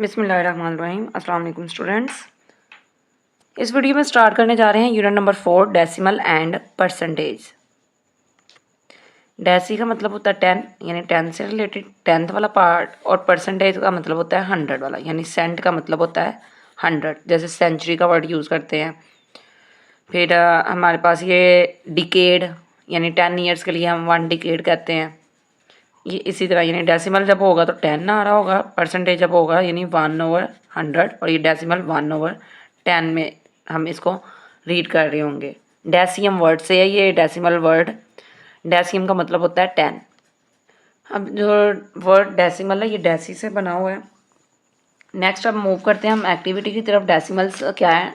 बिस्मिल्लाहिर्रहमानिर्रहीम। अस्सलाम वालेकुम स्टूडेंट्स। इस वीडियो में स्टार्ट करने जा रहे हैं unit number 4 decimal and percentage. Deci का मतलब होता है 10 यानी 10 से रिलेटेड 10th वाला पार्ट, और परसेंटेज का मतलब होता है 100 वाला, यानी सेंट का मतलब होता है 100, जैसे सेंचुरी का वर्ड यूज़ करते हैं। फिर हमारे पास ये डिकेड यानी 10 ईयर्स के लिए हम 1 डिकेड कहते हैं। ये इसी तरह यानी डेसिमल जब होगा तो 10 आ रहा होगा, परसेंटेज जब होगा यानी 1/100, और ये डेसिमल 1/10 में हम इसको रीड कर रहे होंगे। डेसियम वर्ड से है ये डेसिमल वर्ड। डेसियम का मतलब होता है 10। अब जो वर्ड डेसिमल है ये डेसी से बना हुआ है। नेक्स्ट अब मूव करते हैं हम एक्टिविटी की तरफ। डेसिमल्स क्या है?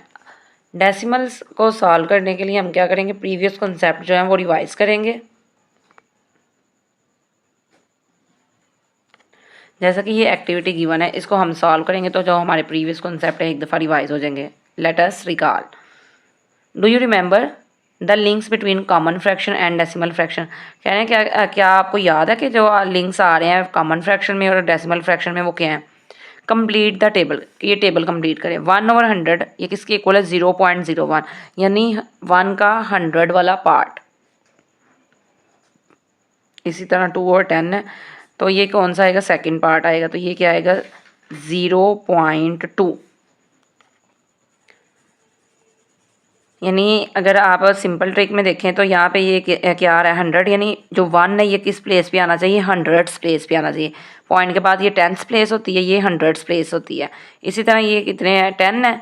डेसिमल्स को सॉल्व करने के लिए हम क्या करेंगे, प्रीवियस कॉन्सेप्ट जो है वो रिवाइज करेंगे। जैसा कि ये एक्टिविटी गिवन है, इसको हम सॉल्व करेंगे तो जो हमारे प्रीवियस कॉन्सेप्ट है एक दफ़ा रिवाइज हो जाएंगे। Let us recall. Do you remember the links between common fraction and decimal fraction? कह रहे हैं क्या आपको याद है कि जो लिंक्स आ रहे हैं कॉमन फ्रैक्शन में और डेसिमल फ्रैक्शन में वो क्या हैं? Complete the table. ये टेबल कंप्लीट करें। 1/100 ये किसके इक्वल है? 0.01, यानी 1 का 100 वाला पार्ट। इसी तरह 2/10 है तो ये कौन सा आएगा? सेकंड पार्ट आएगा, तो ये क्या आएगा? 0.2। यानी अगर आप सिंपल ट्रिक में देखें तो यहाँ पे ये क्या आ रहा है? 100, यानी जो 1 है ये किस प्लेस पे आना चाहिए? 100th प्लेस पे आना चाहिए। पॉइंट के बाद ये 10th प्लेस होती है, ये 100th प्लेस होती है। इसी तरह ये कितने हैं? 10 है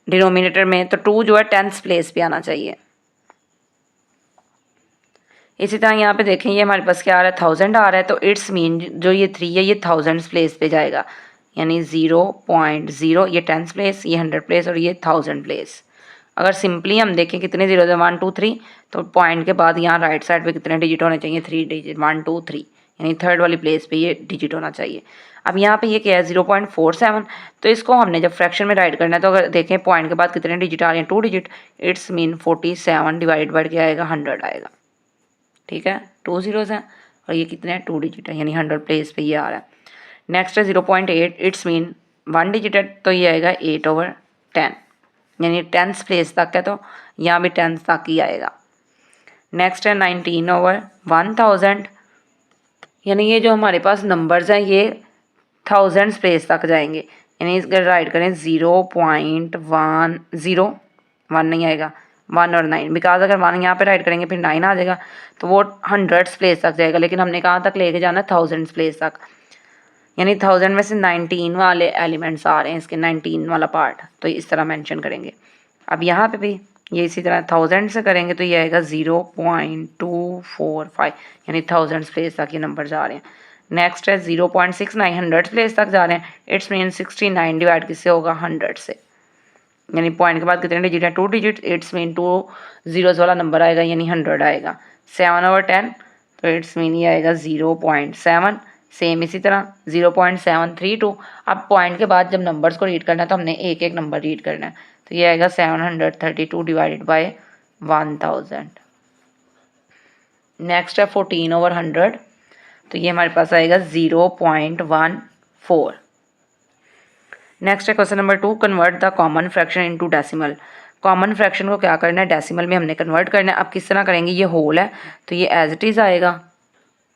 डिनोमिनेटर में, तो 2 जो है 10th प्लेस पे आना चाहिए। इसी तरह यहाँ पे देखें ये हमारे पास क्या आ रहा है? 1000 आ रहा है, तो इट्स मीन जो ये 3 है ये 1000 प्लेस पे जाएगा, यानी 0.0 ये 10th प्लेस, ये 100 प्लेस और ये 1000 प्लेस। अगर सिंपली हम देखें कितने 0 है? 1 2 3, तो पॉइंट के बाद यहाँ राइट साइड पे कितने डिजिट होने चाहिए? 3 डिजिट। 1 2 3 यानी थर्ड वाली प्लेस पे ये डिजिट होना चाहिए। अब यहाँ पे ये क्या है? 0.47, तो इसको हमने जब फ्रैक्शन में राइट करना है तो अगर देखें पॉइंट के बाद कितने डिजिट आ रहे हैं? 2 digit. It's mean 47 divide by क्या आएगा? 100 आएगा। ठीक है, 2 zeros हैं और ये कितने हैं? 2 डिजिट है, यानी 100 प्लेस पे ये आ रहा है। नेक्स्ट है 0.8, इट्स मीन 1 डिजिट है, तो ये आएगा 8/10, यानी 10th प्लेस तक है, तो यहाँ भी 10th तक ही आएगा। नेक्स्ट है 19/1000, यानी ये जो हमारे पास नंबर्स हैं ये 1000th प्लेस तक जाएंगे, यानी अगर राइट करें 0.10, 1 नहीं आएगा, 1 और 9, बिकॉज अगर 1 यहाँ पे राइट करेंगे फिर 9 आ जाएगा, तो वो 100th प्लेस तक जाएगा, लेकिन हमने कहाँ तक लेके जाना है? 1000th प्लेस तक, यानी 1000 में से 19 वाले एलिमेंट्स आ रहे हैं इसके, 19 वाला पार्ट, तो इस तरह मेंशन करेंगे। अब यहाँ पे भी ये इसी तरह 1000 से करेंगे तो ये आएगा 0.245, यानी 1000 प्लेस तक ये नंबर जा रहे हैं। नेक्स्ट है 0.69, 100 प्लेस तक जा रहे हैं। इट्स मीन 69 डिवाइड किससे होगा? 100 से, यानी पॉइंट के बाद कितने डिजिट है? 2 डिजिट। इट्स मीन 2 zeros वाला नंबर आएगा, यानी 100 आएगा। 7/10, तो इट्स मीन ये आएगा 0.7। सेम इसी तरह 0.732। अब पॉइंट के बाद जब नंबर्स को रीड करना है तो हमने एक एक नंबर रीड करना है, तो ये आएगा 732 डिवाइडेड बाय 1000। नेक्स्ट है 14/100, तो ये हमारे पास आएगा 0.14। नेक्स्ट है question number 2, convert the common fraction into decimal. Common fraction को क्या करना है? डेसिमल में हमने कन्वर्ट करना है। अब किस तरह करेंगे? ये होल है तो ये एज इट इज़ आएगा,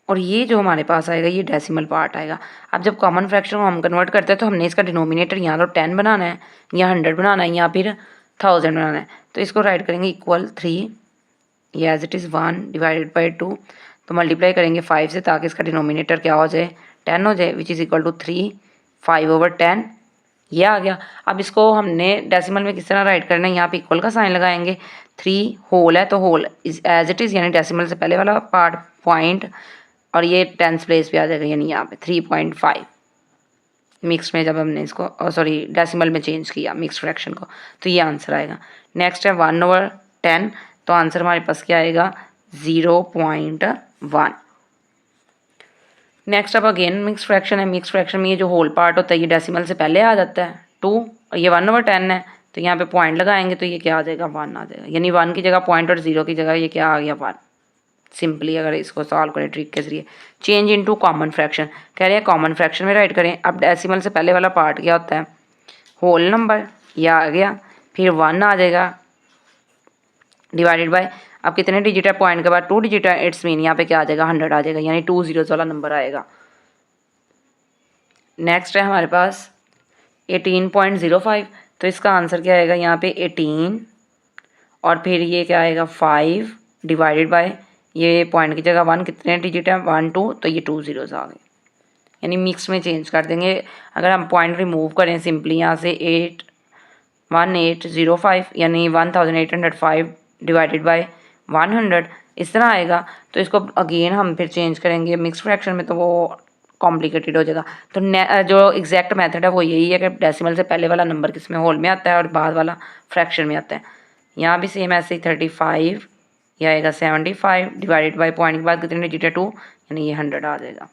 और ये जो हमारे पास आएगा ये डेसिमल पार्ट आएगा। अब जब कॉमन फ्रैक्शन को हम कन्वर्ट करते हैं तो हमने इसका डिनोमिनेटर यहाँ तो 10 बनाना है, या 100 बनाना है, या फिर 1000 बनाना है, तो इसको राइट करेंगे इक्वल 3, ये as it is 1 divided by 2, तो मल्टीप्लाई करेंगे 5 से ताकि इसका डिनोमिनेटर क्या हो जाए? 10 हो जाए, विच इज़ इक्वल टू 3 5/10, ये आ गया। अब इसको हमने डेसिमल में किस तरह राइट करना है? यहाँ पे इक्वल का साइन लगाएंगे। 3 होल है तो whole is as it is, यानी डेसिमल से पहले वाला पार्ट पॉइंट, और ये 10th प्लेस पे आ जाएगा, यानी यहाँ पे 3.5। मिक्स में जब हमने इसको सॉरी डेसिमल में चेंज किया मिक्स फ्रैक्शन को, तो ये आंसर आएगा। नेक्स्ट है 1/10, तो आंसर हमारे पास क्या आएगा? 0.1। नेक्स्ट अब अगेन मिक्स फ्रैक्शन है। मिक्स फ्रैक्शन में ये जो होल पार्ट होता है ये डेसिमल से पहले आ जाता है 2, और ये 1/10 है, तो यहाँ पे पॉइंट लगाएंगे तो ये क्या आ जाएगा? 1 आ जाएगा, यानी 1 की जगह पॉइंट और 0 की जगह ये क्या आ गया? 1। सिंपली अगर इसको सॉल्व करें ट्रिक के ज़रिए। चेंज इनटू कॉमन फ्रैक्शन, कह रहे हैं कॉमन फ्रैक्शन में राइट करें। अब डेसिमल से पहले वाला पार्ट क्या होता है, होल नंबर, यह आ गया, फिर 1 आ जाएगा डिवाइडेड बाय, अब कितने डिजिट है, पॉइंट के बाद 2 डिजिट है, इट्स मीन यहाँ पे क्या आ जाएगा, 100 आ जाएगा, यानी 2 zeros वाला नंबर आएगा। नेक्स्ट है हमारे पास 18.05, तो इसका आंसर क्या आएगा, यहाँ पे 18 और फिर ये क्या आएगा 5 डिवाइडेड बाय, ये पॉइंट की जगह 1 कितने डिजिट है 1 2, तो ये 2 zeros आ गए, यानी मिक्स में चेंज कर देंगे। अगर हम पॉइंट रिमूव करें सिंपली यहाँ से 1805 यानी 1805 डिवाइडेड बाय 100 इस तरह आएगा। तो इसको अगेन हम फिर चेंज करेंगे मिक्स फ्रैक्शन में, तो वो कॉम्प्लिकेटेड हो जाएगा। तो जो एग्जैक्ट मेथड है वो यही है कि डेसिमल से पहले वाला नंबर किस में, होल में आता है, और बाद वाला फ्रैक्शन में आता है। यहाँ भी सेम ऐसे ही 35 यह आएगा 75 डिवाइडेड बाय पॉइंट के बाद कितने डिजिट है 2, यानी ये 100 आ जाएगा।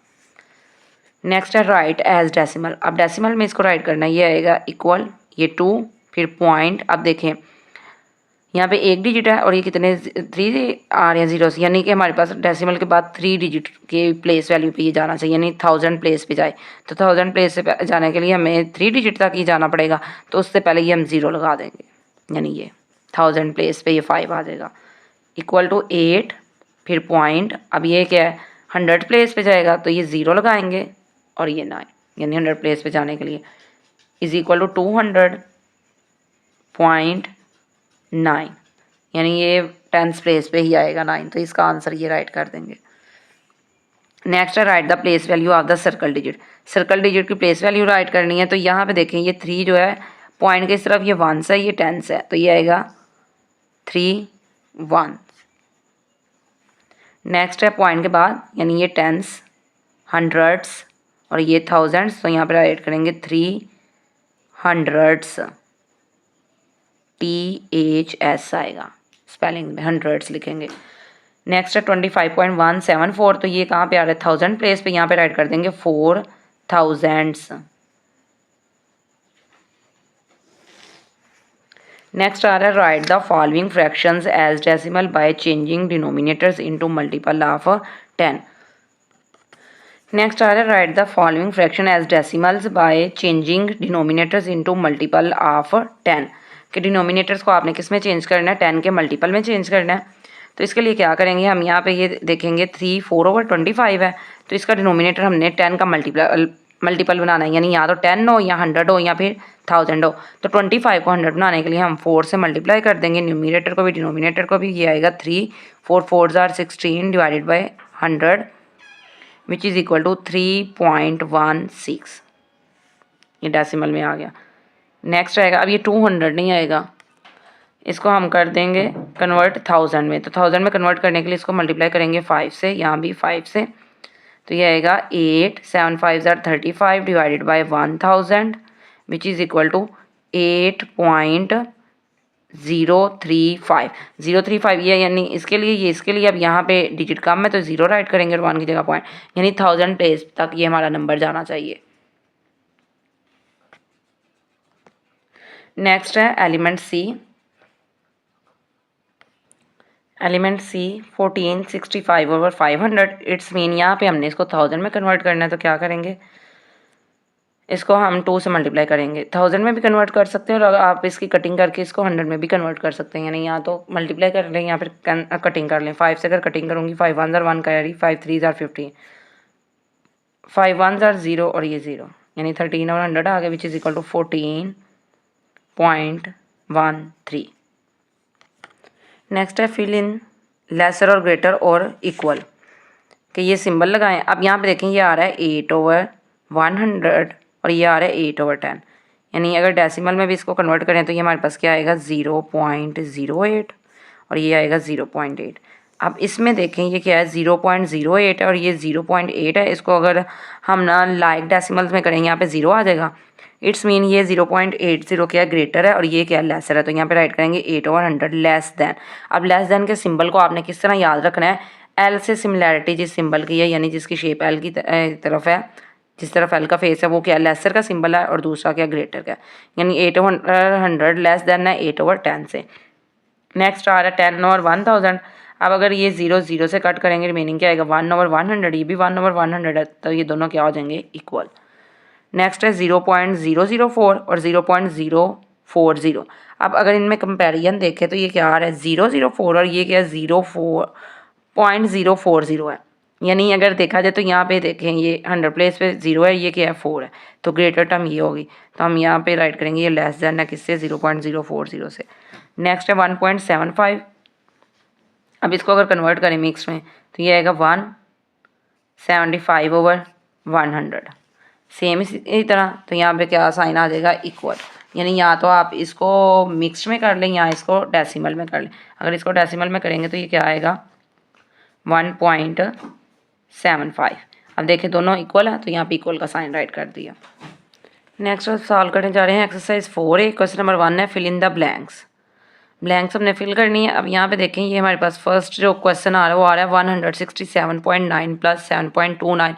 नेक्स्ट है राइट एज डेसिमल, अब डेसिमल में इसको राइट करना है, ये आएगा इक्वल, ये 2 फिर पॉइंट, अब देखें यहाँ पे 1 डिजिट है और ये कितने 3 आ रहे हैं जीरोस, यानी कि हमारे पास डेसिमल के बाद 3 डिजिट के प्लेस वैल्यू पे ये जाना चाहिए, यानी 1000 प्लेस पे जाए। तो 1000 प्लेस से जाने के लिए हमें 3 डिजिट तक ही जाना पड़ेगा, तो उससे पहले ये हम 0 लगा देंगे, यानी ये 1000 प्लेस पे ये 5 आ जाएगा, इक्वल टू 8 फिर पॉइंट, अब ये क्या है 100 प्लेस पे जाएगा, तो ये 0 लगाएंगे और ये 9, यानी 100 प्लेस पे जाने के लिए इज इक्वल टू 200.9, यानी ये 10th प्लेस पे ही आएगा 9, तो इसका आंसर ये राइट कर देंगे। नेक्स्ट है write the place value of the circle digit, circle digit की प्लेस वैल्यू राइट करनी है। तो यहाँ पे देखें ये 3 जो है पॉइंट की इस तरफ ये 1s है, ये 10s है, तो ये आएगा 3 1। नेक्स्ट है पॉइंट के बाद, यानी ये 10s 100s और ये 1000s, तो यहाँ पे राइट करेंगे 300s, THS आएगा, स्पेलिंग में 100s लिखेंगे। नेक्स्ट है 25.174, तो ये कहाँ पे आ रहा है 1000 प्लेस पे, यहाँ पे राइट कर देंगे 4000s। नेक्स्ट आ रहा है write the following fractions as decimal by changing denominators into multiple of 10। Next आ रहा है write the following fraction as decimals by changing denominators into multiple of 10, कि डिनोमिनेटर्स को आपने किस में चेंज करना है, 10 के मल्टीपल में चेंज करना है। तो इसके लिए क्या करेंगे, हम यहाँ पे ये देखेंगे 3 4/25 है, तो इसका डिनोमिनेटर हमने 10 का मल्टीपल बनाना है, यानी या तो 10 हो या 100 हो या फिर 1000 हो। तो 25 को 100 बनाने के लिए हम 4 से मल्टीप्लाई कर देंगे, न्यूमिनेटर को भी डिनोमिनेटर को भी, ये आएगा 3 4 4s are 16 divided by 100 which is equal to 3.16, ये डेसिमल में आ गया। नेक्स्ट आएगा, अब ये 200 नहीं आएगा, इसको हम कर देंगे कन्वर्ट 1000 में। तो 1000 में कन्वर्ट करने के लिए इसको मल्टीप्लाई करेंगे 5 से, यहाँ भी 5 से, तो ये आएगा 8 7 5s are 35 divided by 1000 which is equal to 8.035 ये, यानी इसके लिए ये, इसके लिए अब यहाँ पे डिजिट कम है तो 0 राइट करेंगे और 1 की जगह पॉइंट, यानी 1000 प्लेस तक ये हमारा नंबर जाना चाहिए। नेक्स्ट है एलिमेंट सी 1465/500, इट्स मीन यहाँ पे हमने इसको 1000 में कन्वर्ट करना है, तो क्या करेंगे, इसको हम 2 से मल्टीप्लाई करेंगे, 1000 में भी कन्वर्ट कर सकते हैं और अगर आप इसकी कटिंग करके इसको 100 में भी कन्वर्ट कर सकते हैं, यानी यहाँ तो मल्टीप्लाई कर लें या फिर कटिंग कर लें। 5 से अगर कटिंग करूँगी 5 1s are 1 carry, 5 3s are 15, 5 1s are 0 और ये 0, यानी 13 और 100 आ गए which is equal to 14.13। Next है फिल इन लेसर और ग्रेटर और इक्वल, कि ये सिंबल लगाएं। अब यहाँ पे देखें ये आ रहा है 8/100 और ये आ रहा है 8/10, यानी अगर डेसिमल में भी इसको कन्वर्ट करें तो ये हमारे पास क्या आएगा 0.08 और ये आएगा 0.8। अब इसमें देखें ये क्या है 0.08 है और ये 0.8 है, इसको अगर हम ना लाइक डेसिमल्स में करेंगे यहाँ पे 0 आ जाएगा, इट्स मीन ये 0.80 क्या ग्रेटर है और ये क्या लेसर है, तो यहाँ पे राइट करेंगे 8/100 लेस दैन। अब लेस दैन के सिंबल को आपने किस तरह याद रखना है, एल से सिमिलैरिटी जिस सिंबल की है, यानी जिसकी शेप एल की तरफ है, जिस तरफ एल का फेस है वो क्या लेसर का सिंबल है और दूसरा क्या ग्रेटर का, यानी 8/100 लेस दैन है 8/10 से। नेक्स्ट आ रहा है 10 और 1000। अब अगर ये 0 0 से कट करेंगे रिमेनिंग क्या आएगा 1/100, ये भी 1/100 है, तो ये दोनों क्या हो जाएंगे इक्वल। नेक्स्ट है 0.004 और 0.040। अब अगर इनमें कंपैरिजन देखें तो ये क्या आ रहा है 004 और ये क्या है 0.040 है। यानी अगर देखा जाए तो यहाँ पे देखें ये 100 प्लेस पे 0 है, ये क्या है 4 है, तो ग्रेटर टर्म ये होगी, तो हम यहाँ पे राइट करेंगे ये लेस देन है किससे 0.040 से। नेक्स्ट है 1.75। अब इसको अगर कन्वर्ट करें मिक्स में तो ये आएगा 175/100। सेम इसी तरह तो यहाँ पे क्या साइन आ जाएगा इक्वल। यानी या तो आप इसको मिक्स में कर लें या इसको डेसिमल में कर लें। अगर इसको डेसिमल में करेंगे तो ये क्या आएगा 1.75। अब देखें दोनों इक्वल है तो यहाँ पे इक्वल का साइन राइट कर दिया। नेक्स्ट सॉल्व करने जा रहे हैं एक्सरसाइज 4A। क्वेश्चन नंबर 1 है fill in the blanks. Blanks हमने फिल करनी है। अब यहाँ पे देखें ये हमारे पास फर्स्ट जो क्वेश्चन आ रहा है वो आ रहा है 167.9 + 7.29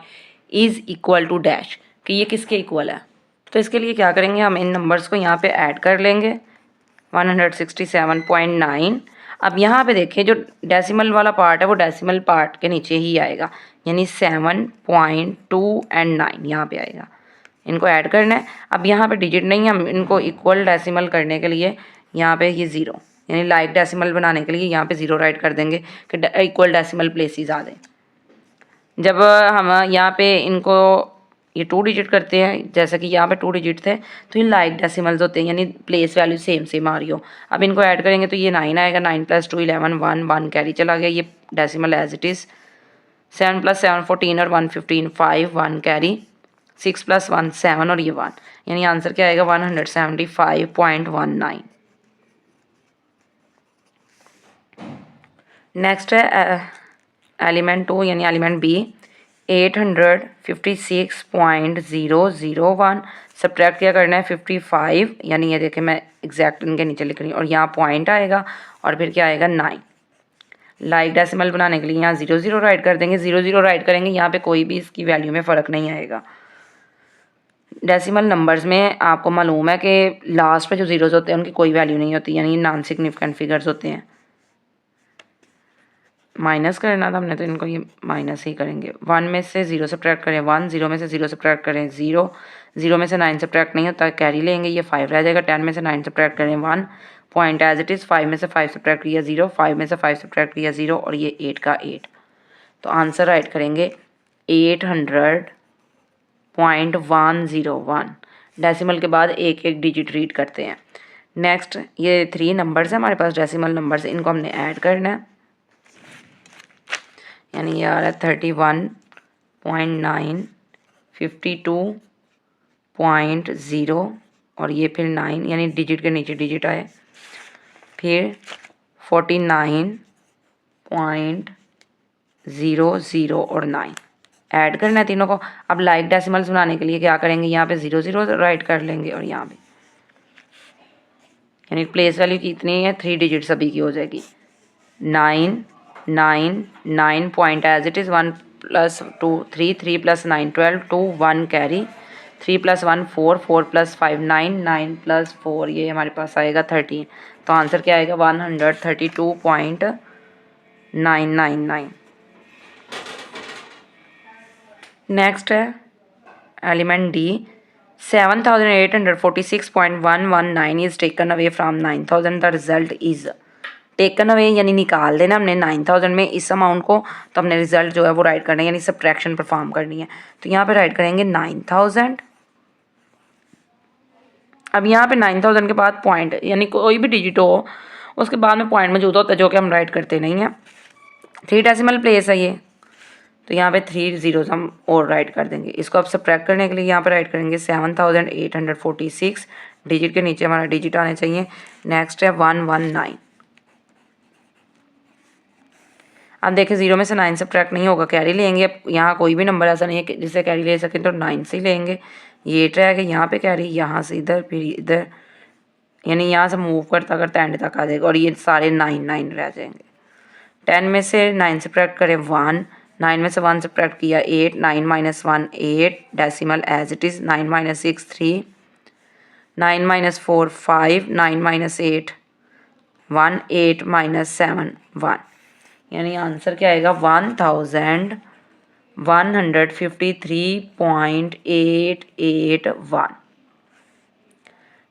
इज़ इक्वल टू डैश, कि ये किसके इक्वल है। तो इसके लिए क्या करेंगे हम इन नंबर्स को यहाँ पे ऐड कर लेंगे 167.9। अब यहाँ पे देखें जो डेसिमल वाला पार्ट है वो डेसिमल पार्ट के नीचे ही आएगा, यानी 7.2 एंड 9 यहाँ पे आएगा। इनको ऐड करना है। अब यहाँ पे डिजिट नहीं है, हम इनको इक्वल डेसिमल करने के लिए यहाँ पे ये 0 यानी लाइक डेसिमल बनाने के लिए यहाँ पे 0 राइट कर देंगे कि इक्वल डेसिमल प्लेसेस आ जाए। जब हम यहाँ पे इनको ये 2 डिजिट करते हैं, जैसा कि यहाँ पे 2 डिजिट थे तो ये लाइक डेसिमल्स होते हैं, यानी प्लेस वैल्यू सेम आ रही हो। अब इनको ऐड करेंगे तो ये 9 आएगा, 9 + 2 11 1 कैरी चला गया, ये डेसिमल एज इट इज़। 7 + 7 14 और 1 15 5 1 कैरी, 6 + 1 7 और ये 1, यानी आंसर क्या आएगा 175.19। नेक्स्ट है एलिमेंट 2 यानी एलिमेंट बी 856.001 सब्ट्रैक्ट क्या करना है 55, यानी ये देखें मैं एग्जैक्ट इनके नीचे लिख रही हूँ और यहाँ पॉइंट आएगा और फिर क्या आएगा 9। लाइक डेसिमल बनाने के लिए यहाँ 0 0 राइट कर देंगे, 0 0 राइट करेंगे, यहाँ पे कोई भी इसकी वैल्यू में फ़र्क नहीं आएगा। डेसिमल नंबर्स में आपको मालूम है कि लास्ट पे जो ज़ीरोज़ होते हैं उनकी कोई वैल्यू नहीं होती, यानी नॉन सिग्निफिकेंट फिगर्स होते हैं। माइनस करना था हमने तो इनको ये माइनस ही करेंगे। 1 में से 0 सब्ट्रैक्ट करें 1, 0 में से 0 सब्ट्रैक्ट करें 0, 0 में से 9 सब्ट्रैक्ट नहीं होता कैरी लेंगे, ये 5 रह जाएगा। 10 में से 9 सब्ट्रैक्ट करें 1, पॉइंट एज इट इज़। 5 में से 5 सब्ट्रैक्ट किया 0, 5 में से 5 सब्ट्रैक्ट किया 0 और ये 8 का 8। तो आंसर राइट करेंगे 800.101। डेसिमल के बाद एक एक डिजिट रीड करते हैं। नेक्स्ट ये 3 नंबर्स हैं हमारे पास डेसिमल नंबर्स, इनको हमने ऐड करना है, यानी ये आ रहा है 31.9 52.0 और ये फिर 9, यानी डिजिट के नीचे डिजिट आए, फिर 49.00 और 9 ऐड करना है तीनों को। अब लाइक डेसिमल्स बनाने के लिए क्या करेंगे यहाँ पे 0 0 राइट कर लेंगे और यहाँ पे यानी प्लेस वैल्यू कितनी है 3 डिजिट सभी की हो जाएगी। 9 9 9 point as it is 1 + 2 3 3 + 9 12 2 1 carry, 3 + 1 4 4 + 5 9 9 + 4 ये हमारे पास आएगा 13। तो आंसर क्या आएगा 132.999। नेक्स्ट है element D 7846.119 is taken away from 9000, the result is. Taken away यानी निकाल देना हमने 9000 में इस अमाउंट को, तो हमने रिजल्ट जो है वो राइट करना है, यानी सब्ट्रैक्शन परफॉर्म करनी है। तो यहाँ पे राइट करेंगे 9000। अब यहाँ पे 9000 के बाद पॉइंट, यानी कोई भी डिजिट हो उसके बाद में पॉइंट मौजूद होता है, जो कि हम राइट करते नहीं हैं। 3 डेसिमल प्लेस है ये, तो यहाँ पे 3 ज़ीरोज़ हम और राइट कर देंगे। इसको अब सब्ट्रैक्ट करने के लिए यहाँ पे राइट करेंगे 7846, डिजिट के नीचे हमारा डिजिट आने चाहिए। नेक्स्ट है 119। अब देखें 0 में से 9 सब्ट्रैक्ट नहीं होगा, कैरी लेंगे। अब यहाँ कोई भी नंबर ऐसा नहीं है कि जिससे कैरी ले सकें, तो 9 से ही लेंगे। ये 8 रहेगा, यहाँ पे कैरी, यहाँ से इधर, फिर इधर, यानी यहाँ से मूव करता करता एंड तक आ जाएगा और ये सारे 9 9 रह जाएंगे। 10 में से 9 सब्ट्रैक्ट करें 1, 9 में से 1 सब्ट्रैक्ट किया 8, 9 - 1 8, डेसिमल एज इट इज़। 9 - 6 3, 9 - 4 5, 9 - 8 1, 8 - 7 1। यानी आंसर क्या आएगा 1153.881।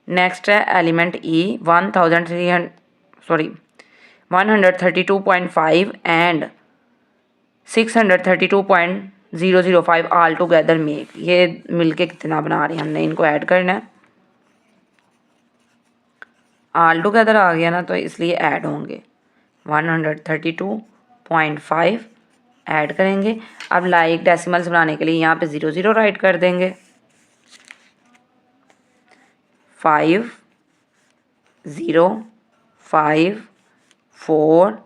नेक्स्ट है element E 132.5 and 632.005 all together make, ये मिलके कितना बना रहे हैं, हमने इनको ऐड करना है। ऑल टुगेदर आ गया ना, तो इसलिए ऐड होंगे 132.5 ऐड करेंगे। अब लाइक डेसिमल्स बनाने के लिए यहाँ पे 0 0 राइट कर देंगे। 5 0 5 4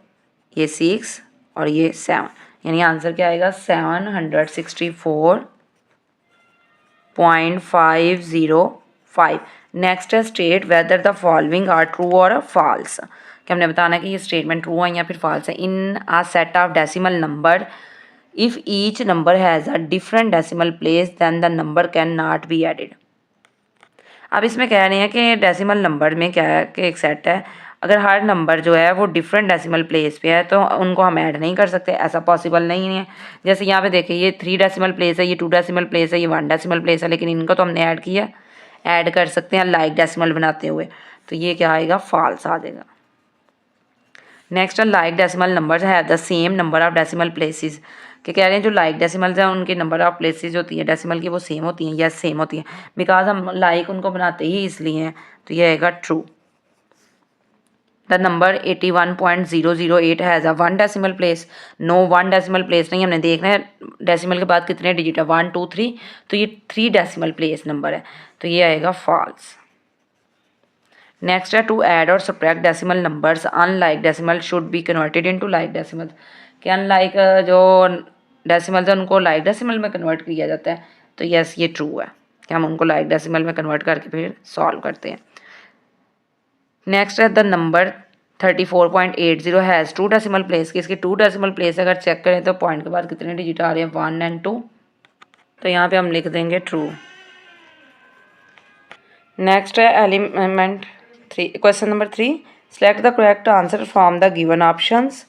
ये 6 और ये 7, यानी आंसर क्या आएगा 764.505। नेक्स्ट है state whether the following are true और फॉल्स, कि हमने बताना है कि ये स्टेटमेंट ट्रू है या फिर फॉल्स है। In a set of decimal number if each number has a different decimal place than the number can not be added. अब इसमें कह रहे हैं कि डेसिमल नंबर में क्या है कि एक सेट है, अगर हर नंबर जो है वो डिफरेंट डेसिमल प्लेस पे है तो उनको हम ऐड नहीं कर सकते, ऐसा पॉसिबल नहीं है। जैसे यहाँ पे देखिए ये 3 डेसिमल प्लेस है, ये 2 डेसिमल प्लेस है, ये 1 डेसिमल प्लेस है, लेकिन इनको तो हमने ऐड किया, ऐड कर सकते हैं लाइक डेसिमल बनाते हुए, तो ये क्या आएगा फॉल्स आ जाएगा। नेक्स्ट है लाइक डेसिमल नंबर्स है the same number of decimal places, कि कह रहे हैं जो लाइक डेसिमल्स हैं उनके नंबर ऑफ प्लेसेस होती है डेसिमल की वो सेम होती हैं, यस सेम होती हैं, बिकॉज हम लाइक उनको बनाते ही इसलिए हैं, तो ये आएगा true. The number 81.008 has a 1 decimal place, no 1 decimal place नहीं, हमने देखना है डेसिमल के बाद कितने डिजिट है 1 2 3, तो ये 3 डेसिमल प्लेस नंबर है, तो ये आएगा फॉल्स। नेक्स्ट है टू ऐड और subtract decimal numbers unlike decimal should be converted into like decimal, कि अनलाइक जो डेसिमल्स है उनको लाइक डेसिमल में कन्वर्ट किया जाता है, तो यस ये ट्रू है कि हम उनको लाइक डेसिमल में कन्वर्ट करके फिर सॉल्व करते हैं। नेक्स्ट है the number 34.80 has 2 decimal place, कि इसकी 2 डेसिमल प्लेस अगर चेक करें तो पॉइंट के बाद कितने डिजिट आ रहे हैं 1 एंड 2, तो यहाँ पे हम लिख देंगे ट्रू। नेक्स्ट है element 3, question number 3, select the correct answer from the given options.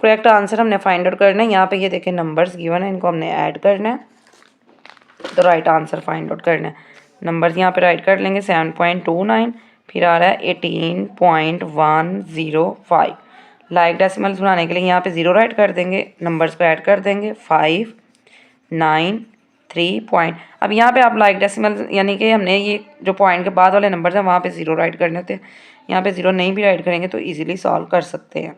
Correct answer हमने फाइंड आउट करना है, यहाँ पे ये देखें नंबर्स गिवन है, इनको हमने ऐड करना है, तो राइट आंसर फाइंड आउट करना है। नंबर्स यहाँ पे राइट कर लेंगे 7.29, फिर आ रहा है 18.105। लाइक डेसिमल्स बनाने के लिए यहाँ पे 0 राइट कर देंगे, नंबर्स को ऐड कर देंगे 5 9 3 पॉइंट। अब यहाँ पे आप लाइक डेसिमल यानी कि हमने ये जो पॉइंट के बाद वाले नंबर्स हैं वहाँ पे 0 राइट करने होते हैं, यहाँ पे 0 नहीं भी राइट करेंगे तो इजीली सॉल्व कर सकते हैं।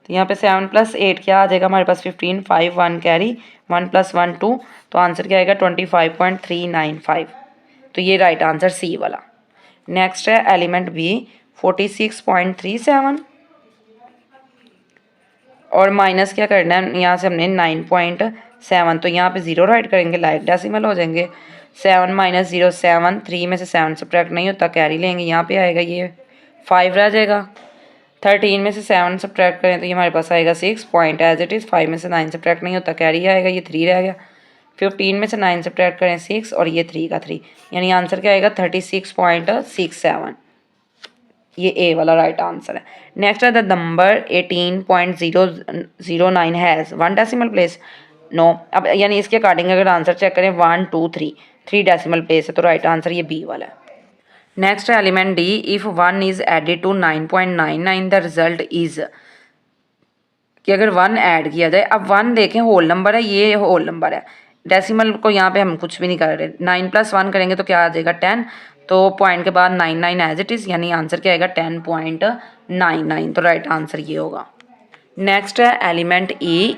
तो यहाँ पे 7 + 8 क्या आ जाएगा हमारे पास 15, 5 1 कैरी, 1 + 1 2, तो आंसर क्या आएगा 25.395, तो ये राइट आंसर सी वाला। नेक्स्ट है एलिमेंट बी 46.37 और माइनस क्या करना है, यहाँ से हमने 9.7, तो यहाँ पे 0 राइट करेंगे, लाइक डेसिमल हो जाएंगे। 7 - 0 7, 3 में से 7 सब्ट्रैक्ट नहीं होता, कैरी लेंगे, यहाँ पे आएगा ये 5 रह जाएगा। 13 में से 7 सब्ट्रैक्ट करें तो ये हमारे पास आएगा 6 पॉइंट एज इट इज़। 5 में से 9 सब्ट्रैक्ट नहीं होता, कैरी आएगा, ये 3 रह गया। 15 में से 9 सब्ट्रैक्ट करें 6 और ये 3 का 3, यानी आंसर क्या आएगा 36.67, ये ए वाला राइट आंसर है। नेक्स्ट है the number 18.009 has 1 decimal place, no. अब यानी इसके अकॉर्डिंग अगर आंसर चेक करें 1 2 3 डेसिमल प्लेस है, तो राइट आंसर ये बी वाला है। Next element D if 1 is added to 9.99 the result is, कि अगर 1 ऐड किया जाए, अब 1 देखें होल नंबर है, ये होल नंबर है, डेसिमल को यहाँ पे हम कुछ भी नहीं कर रहे, 9 + 1 करेंगे तो क्या आ जाएगा 10, तो पॉइंट के बाद 99 एज इट इज़, यानी आंसर क्या आएगा 10.99, तो राइट आंसर ये होगा। नेक्स्ट है element E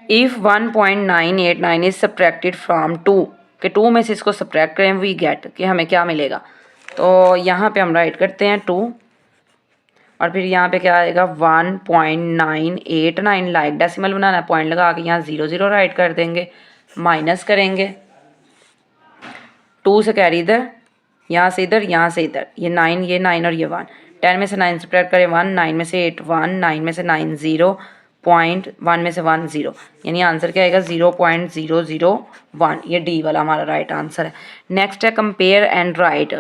if 1.989 is subtracted from 2, कि 2 में से इसको सब्ट्रैक्ट करें वी गेट, कि हमें क्या मिलेगा, तो यहाँ पे हम राइट करते हैं 2 और फिर यहाँ पे क्या आएगा 1.989, लाइक डेसिमल बनाना है, पॉइंट लगा के यहाँ 0 0 राइट कर देंगे, माइनस करेंगे 2 से कैरी इधर, यहाँ से इधर, यहाँ से इधर, ये 9 ये 9 और ये 1, 10 में से 9 सब्ट्रैक्ट करें 1, 9 में से 8 1, 9 में से 9 0, पॉइंट 1 में से 1 0, यानी आंसर क्या आएगा 0.001, ये डी वाला हमारा राइट आंसर है। नेक्स्ट है कंपेयर एंड राइट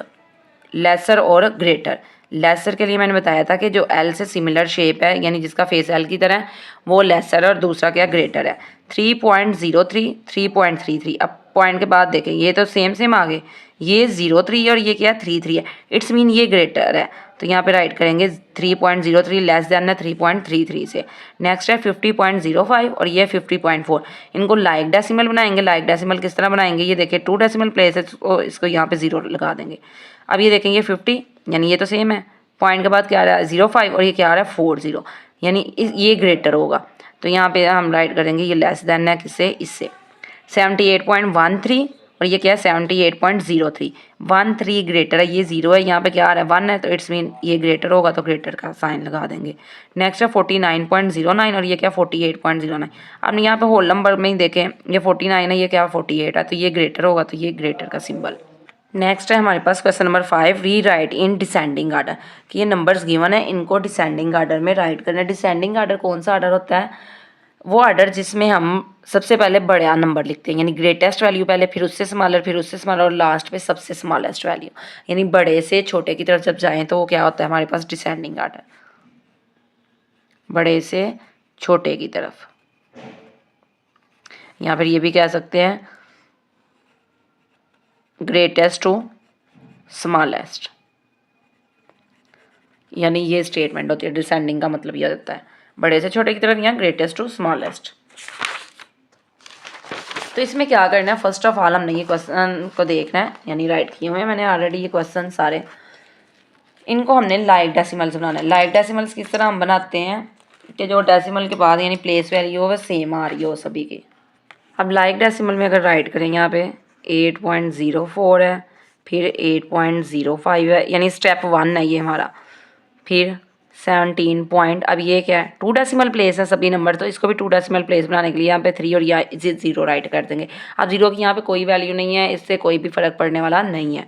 लेसर और ग्रेटर, लेसर के लिए मैंने बताया था कि जो एल से सिमिलर शेप है यानी जिसका फेस एल की तरह है वो लेसर है और दूसरा क्या ग्रेटर है। 3.03 3.33। अब पॉइंट के बाद देखें ये तो सेम आ गए, ये 0.3 और ये क्या 3.3 है, इट्स मीन ये ग्रेटर है। तो यहाँ पे राइट करेंगे 3.03 लेस देन है 3.33 से। नेक्स्ट है 50.05 और ये 50.4। इनको लाइक डेसिमल बनाएंगे। लाइक डेसिमल किस तरह बनाएंगे, ये देखिए 2 डेसिमल प्लेस है तो इसको यहाँ पे 0 लगा देंगे। अब ये देखेंगे 50 यानी ये तो सेम है, पॉइंट के बाद क्या आ रहा है 0.5 और ये क्या आ रहा है 40 यानी ये ग्रेटर होगा। तो यहाँ पे हम राइट करेंगे ये लेस देन है किससे, इससे। 78.13 और ये क्या है 78.03। 13 ग्रेटर है, ये 0 है, यहाँ पे क्या आ रहा है 1 है तो इट्स मीन ये ग्रेटर होगा तो ग्रेटर का साइन लगा देंगे। नेक्स्ट है 49.09 और ये क्या 48.09। अब यहाँ पे होल नंबर में ही देखें ये 49 है, ये क्या 48 है तो ये ग्रेटर होगा तो ये ग्रेटर का सिंबल। नेक्स्ट है हमारे पास क्वेश्चन नंबर 5, री राइट इन डिसेंडिंग आर्डर, कि ये नंबर्स गिवन है इनको डिसेंडिंग आर्डर में राइट करना है। डिसेंडिंग आर्डर कौन सा आर्डर होता है, वो आर्डर जिसमें हम सबसे पहले बड़ा नंबर लिखते हैं यानी ग्रेटेस्ट वैल्यू पहले, फिर उससे स्मॉलर, फिर उससे स्मॉलर और लास्ट पे सबसे स्मॉलेस्ट वैल्यू, यानी बड़े से छोटे की तरफ जब जाएं तो वो क्या होता है हमारे पास डिसेंडिंग आर्डर, बड़े से छोटे की तरफ। या फिर ये भी कह सकते हैं ग्रेटेस्ट टू स्मॉलेस्ट, यानी ये स्टेटमेंट होती है। डिसेंडिंग का मतलब ये होता है बड़े से छोटे की तरफ या ग्रेटेस्ट टू स्मॉलेस्ट। तो इसमें क्या करना है, फर्स्ट ऑफ ऑल हमने ये क्वेश्चन को देखना है, यानी राइट किए हुए हैं मैंने ऑलरेडी ये क्वेश्चन सारे। इनको हमने लाइक डेसिमल्स बनाना है। लाइक डेसिमल्स किस तरह हम बनाते हैं कि जो डेसिमल के बाद यानी प्लेस वैल्यू हो वह सेम आ रही हो सभी की। अब लाइक डेसिमल में अगर राइट करें यहाँ पे 8.04 है, फिर 8.05 है यानी स्टेप 1 है ये हमारा, फिर 17 पॉइंट। अब ये क्या है 2 डेसिमल प्लेस है सभी नंबर, तो इसको भी 2 डेसिमल प्लेस बनाने के लिए यहाँ पे 3 और या 0 राइट कर देंगे। अब 0 की यहाँ पे कोई वैल्यू नहीं है, इससे कोई भी फ़र्क पड़ने वाला नहीं है।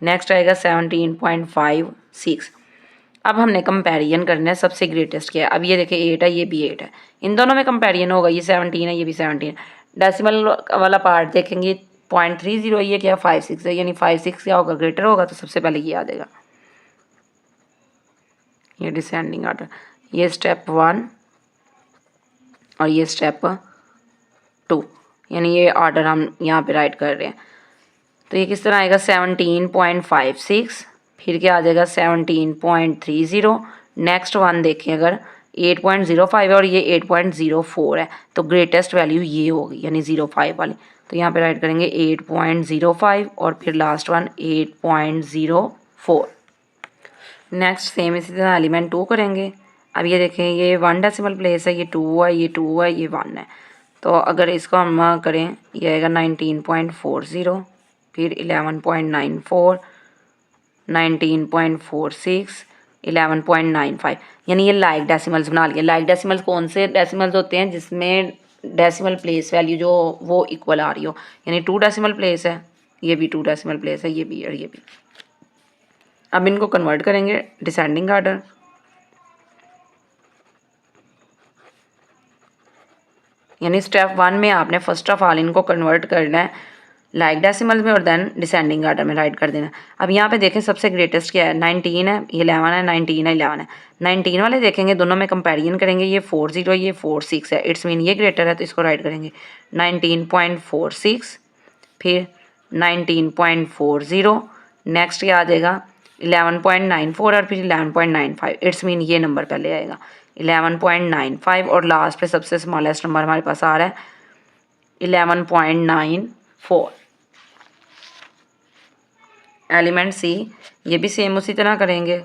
नेक्स्ट आएगा 17.56। अब हमने कंपैरिजन करना है, सबसे ग्रेटेस्ट क्या है। अब ये देखिए 8 है, ये भी 8 है, इन दोनों में कंपैरिजन होगा, ये 17 है, ये भी 17। डेसिमल वाला पार्ट देखेंगे 0.30, ये क्या 56 है, यानी 56 क्या होगा ग्रेटर होगा, तो सबसे पहले ये आ जाएगा ये डिसेंडिंग आर्डर, ये स्टेप 1 और ये स्टेप 2, यानी ये ऑर्डर हम यहाँ पे राइट कर रहे हैं। तो ये किस तरह आएगा 17.56, फिर क्या आ जाएगा 17.30। नेक्स्ट वन देखें अगर 8.05 है और ये 8.04 है तो ग्रेटेस्ट वैल्यू ये होगी यानी 05 वाली, तो यहाँ पे राइट करेंगे 8.05 और फिर लास्ट वन 8.04। नेक्स्ट सेम इसी तरह एलिमेंट 2 करेंगे। अब ये देखें ये 1 डेसिमल प्लेस है, ये 2 है, ये 2 है, ये 1 है, तो अगर इसको हम करें ये आएगा 19.40, फिर 11.94, 19.46, 11.95, यानी ये लाइक डेसिमल्स बना लिए। लाइक डेसिमल्स कौन से डेसिमल्स होते हैं जिसमें डेसिमल प्लेस वैल्यू जो वो इक्वल आ रही हो, यानी 2 डेसिमल प्लेस है, ये भी 2 डेसिमल प्लेस है, ये भी और ये भी। अब इनको कन्वर्ट करेंगे डिसेंडिंग आर्डर। यानी स्टेप 1 में आपने फर्स्ट ऑफ ऑल इनको कन्वर्ट करना है लाइक डेसिमल्स में और देन डिसेंडिंग आर्डर में राइट कर देना। अब यहाँ पे देखें सबसे ग्रेटेस्ट क्या है 19 है, 11 है, 19 है, 11 है। 19 वाले देखेंगे दोनों में कंपैरिजन करेंगे, ये 40 ये 46 है, इट्स मीन ये ग्रेटर है, तो इसको राइट करेंगे 19.46, फिर 19.40, नेक्स्ट क्या आ जाएगा 11.94 और फिर 11.95, इट्स मीन ये नंबर पहले आएगा 11.95 और लास्ट पे सबसे स्मॉलेस्ट नंबर हमारे पास आ रहा है 11.94। एलिमेंट सी ये भी सेम उसी तरह करेंगे,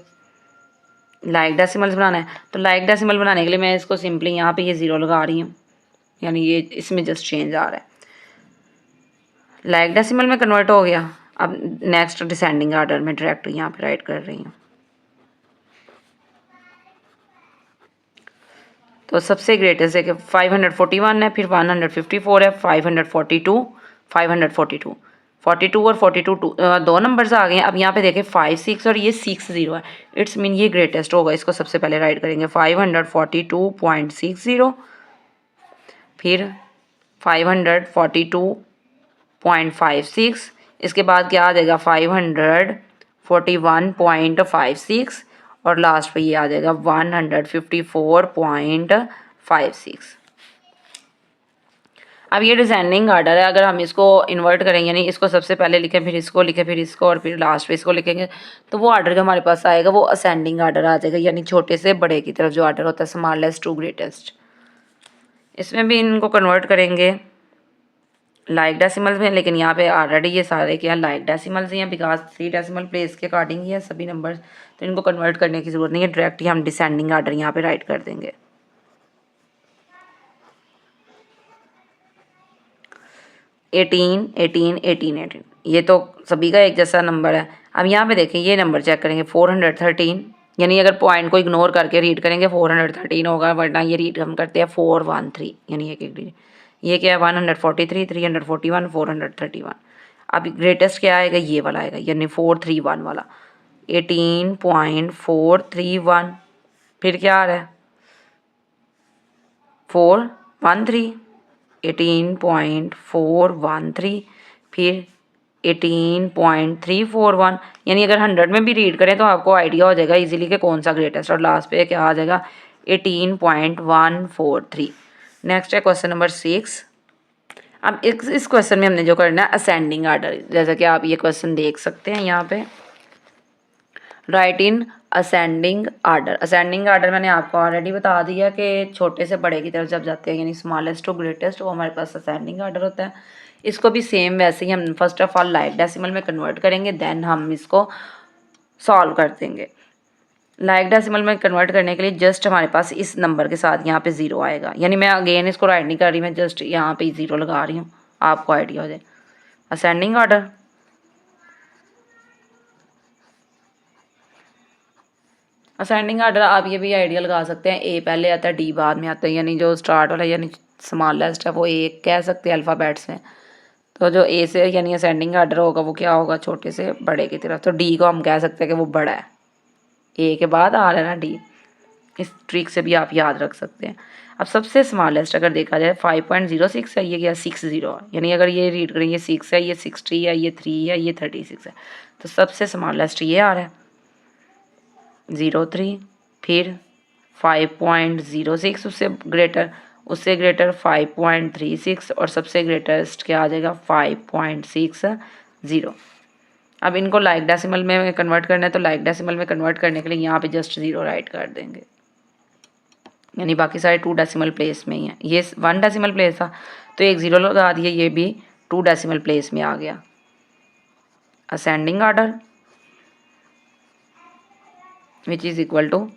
लाइक डेसिमल्स बनाना है। तो लाइक डेसिमल बनाने के लिए मैं इसको सिंपली यहाँ पे ये 0 लगा रही हूँ, यानी ये इसमें जस्ट चेंज आ रहा है, लाइक डेसिमल में कन्वर्ट हो गया। अब नेक्स्ट डिसेंडिंग आर्डर में डायरेक्ट यहाँ पे राइट कर रही हूँ। तो सबसे ग्रेटेस्ट है कि 541 है, फिर 154 है, 542, 542, 42 और 42 दो नंबर्स आ गए हैं। अब यहाँ पे देखें 56 और ये 60 है, इट्स मीन ये ग्रेटेस्ट होगा, इसको सबसे पहले राइट करेंगे 542.60, फिर 542.56, इसके बाद क्या आ जाएगा 541.56, और लास्ट पे ये आ जाएगा 154.56। अब ये डिसेंडिंग आर्डर है, अगर हम इसको इन्वर्ट करेंगे यानी इसको सबसे पहले लिखें, फिर इसको लिखें, फिर इसको और फिर लास्ट पे इसको लिखेंगे, तो वो आर्डर जो हमारे पास आएगा वो असेंडिंग आर्डर आ जाएगा, यानी छोटे से बड़े की तरफ जो आर्डर होता है, स्मॉलेस्ट टू ग्रेटेस्ट। इसमें भी इनको कन्वर्ट करेंगे लाइक डेसिमल्स में, लेकिन यहाँ पे ऑलरेडी ये सारे क्या लाइक डेसिमल्स ही हैं, बिकॉज 3 डेसिमल प्लेस के अकॉर्डिंग ही है सभी नंबर्स, तो इनको कन्वर्ट करने की ज़रूरत नहीं है, डायरेक्ट ही हम डिसेंडिंग आर्डर यहाँ पे राइट कर देंगे। 18, 18, 18, 18 ये तो सभी का एक जैसा नंबर है। अब यहाँ पे देखें ये नंबर चेक करेंगे 413, यानी अगर पॉइंट को इग्नोर करके रीड करेंगे 413 होगा, वरना ये रीड हम करते हैं 413, यानी एक डिजिट। ये क्या है 143, 341, 431। अब ग्रेटेस्ट क्या आएगा, ये वाला आएगा, यानी 431 वाला, 18.431। फिर क्या आ रहा है 413, 18.413, फिर 18.341, यानी अगर 100 में भी रीड करें तो आपको आइडिया हो जाएगा इजीली कि कौन सा ग्रेटेस्ट, और लास्ट पे क्या आ जाएगा 18.143। नेक्स्ट है क्वेश्चन नंबर 6। अब इस क्वेश्चन में हमने जो करना है असेंडिंग आर्डर, जैसा कि आप ये क्वेश्चन देख सकते हैं यहाँ पे, right in ascending order. Ascending order मैंने आपको ऑलरेडी बता दिया कि छोटे से बड़े की तरफ जब जाते हैं, यानी स्मॉलेस्ट टू ग्रेटेस्ट, वो हमारे पास असेंडिंग आर्डर होता है। इसको भी सेम वैसे ही हम first of all like decimal में कन्वर्ट करेंगे, देन हम इसको सॉल्व कर देंगे। लाइक डेसिमल में कन्वर्ट करने के लिए जस्ट हमारे पास इस नंबर के साथ यहाँ पे 0 आएगा, यानी मैं अगेन इसको राइट नहीं कर रही, मैं जस्ट यहाँ पे 0 लगा रही हूँ, आपको आइडिया हो जाए। असेंडिंग आर्डर, असेंडिंग आर्डर आप ये भी आइडिया लगा सकते हैं, ए पहले आता है डी बाद में आता है, यानी जो स्टार्ट वाला यानी स्मॉलेस्ट है वो ए कह सकते हैं अल्फ़ाबेट्स में, तो जो ए से यानी असेंडिंग आर्डर होगा वो क्या होगा, छोटे से बड़े की तरफ, तो डी को हम कह सकते हैं कि वो बड़ा है, ए के बाद आ रहा है ना डी, इस ट्रिक से भी आप याद रख सकते हैं। अब सबसे स्मॉलेस्ट अगर देखा जाए 5.06 है, ये क्या 60 है, यानी अगर ये रीड करें ये 6 है, ये 60 है, ये 3 है, ये 36 है, तो सबसे स्मॉलेस्ट ये आ रहा है 03, फिर 5.06, उससे ग्रेटर 5.36, और सबसे ग्रेटेस्ट क्या आ जाएगा 5.60। अब इनको लाइक डेसिमल में कन्वर्ट करना है, तो लाइक डेसिमल में कन्वर्ट करने के लिए यहाँ पे जस्ट 0 राइट कर देंगे, यानी बाकी सारे 2 डेसिमल प्लेस में ही हैं। ये 1 डेसिमल प्लेस था तो एक 0 लगा दिया, ये भी 2 डेसिमल प्लेस में आ गया। Ascending order which is equal to,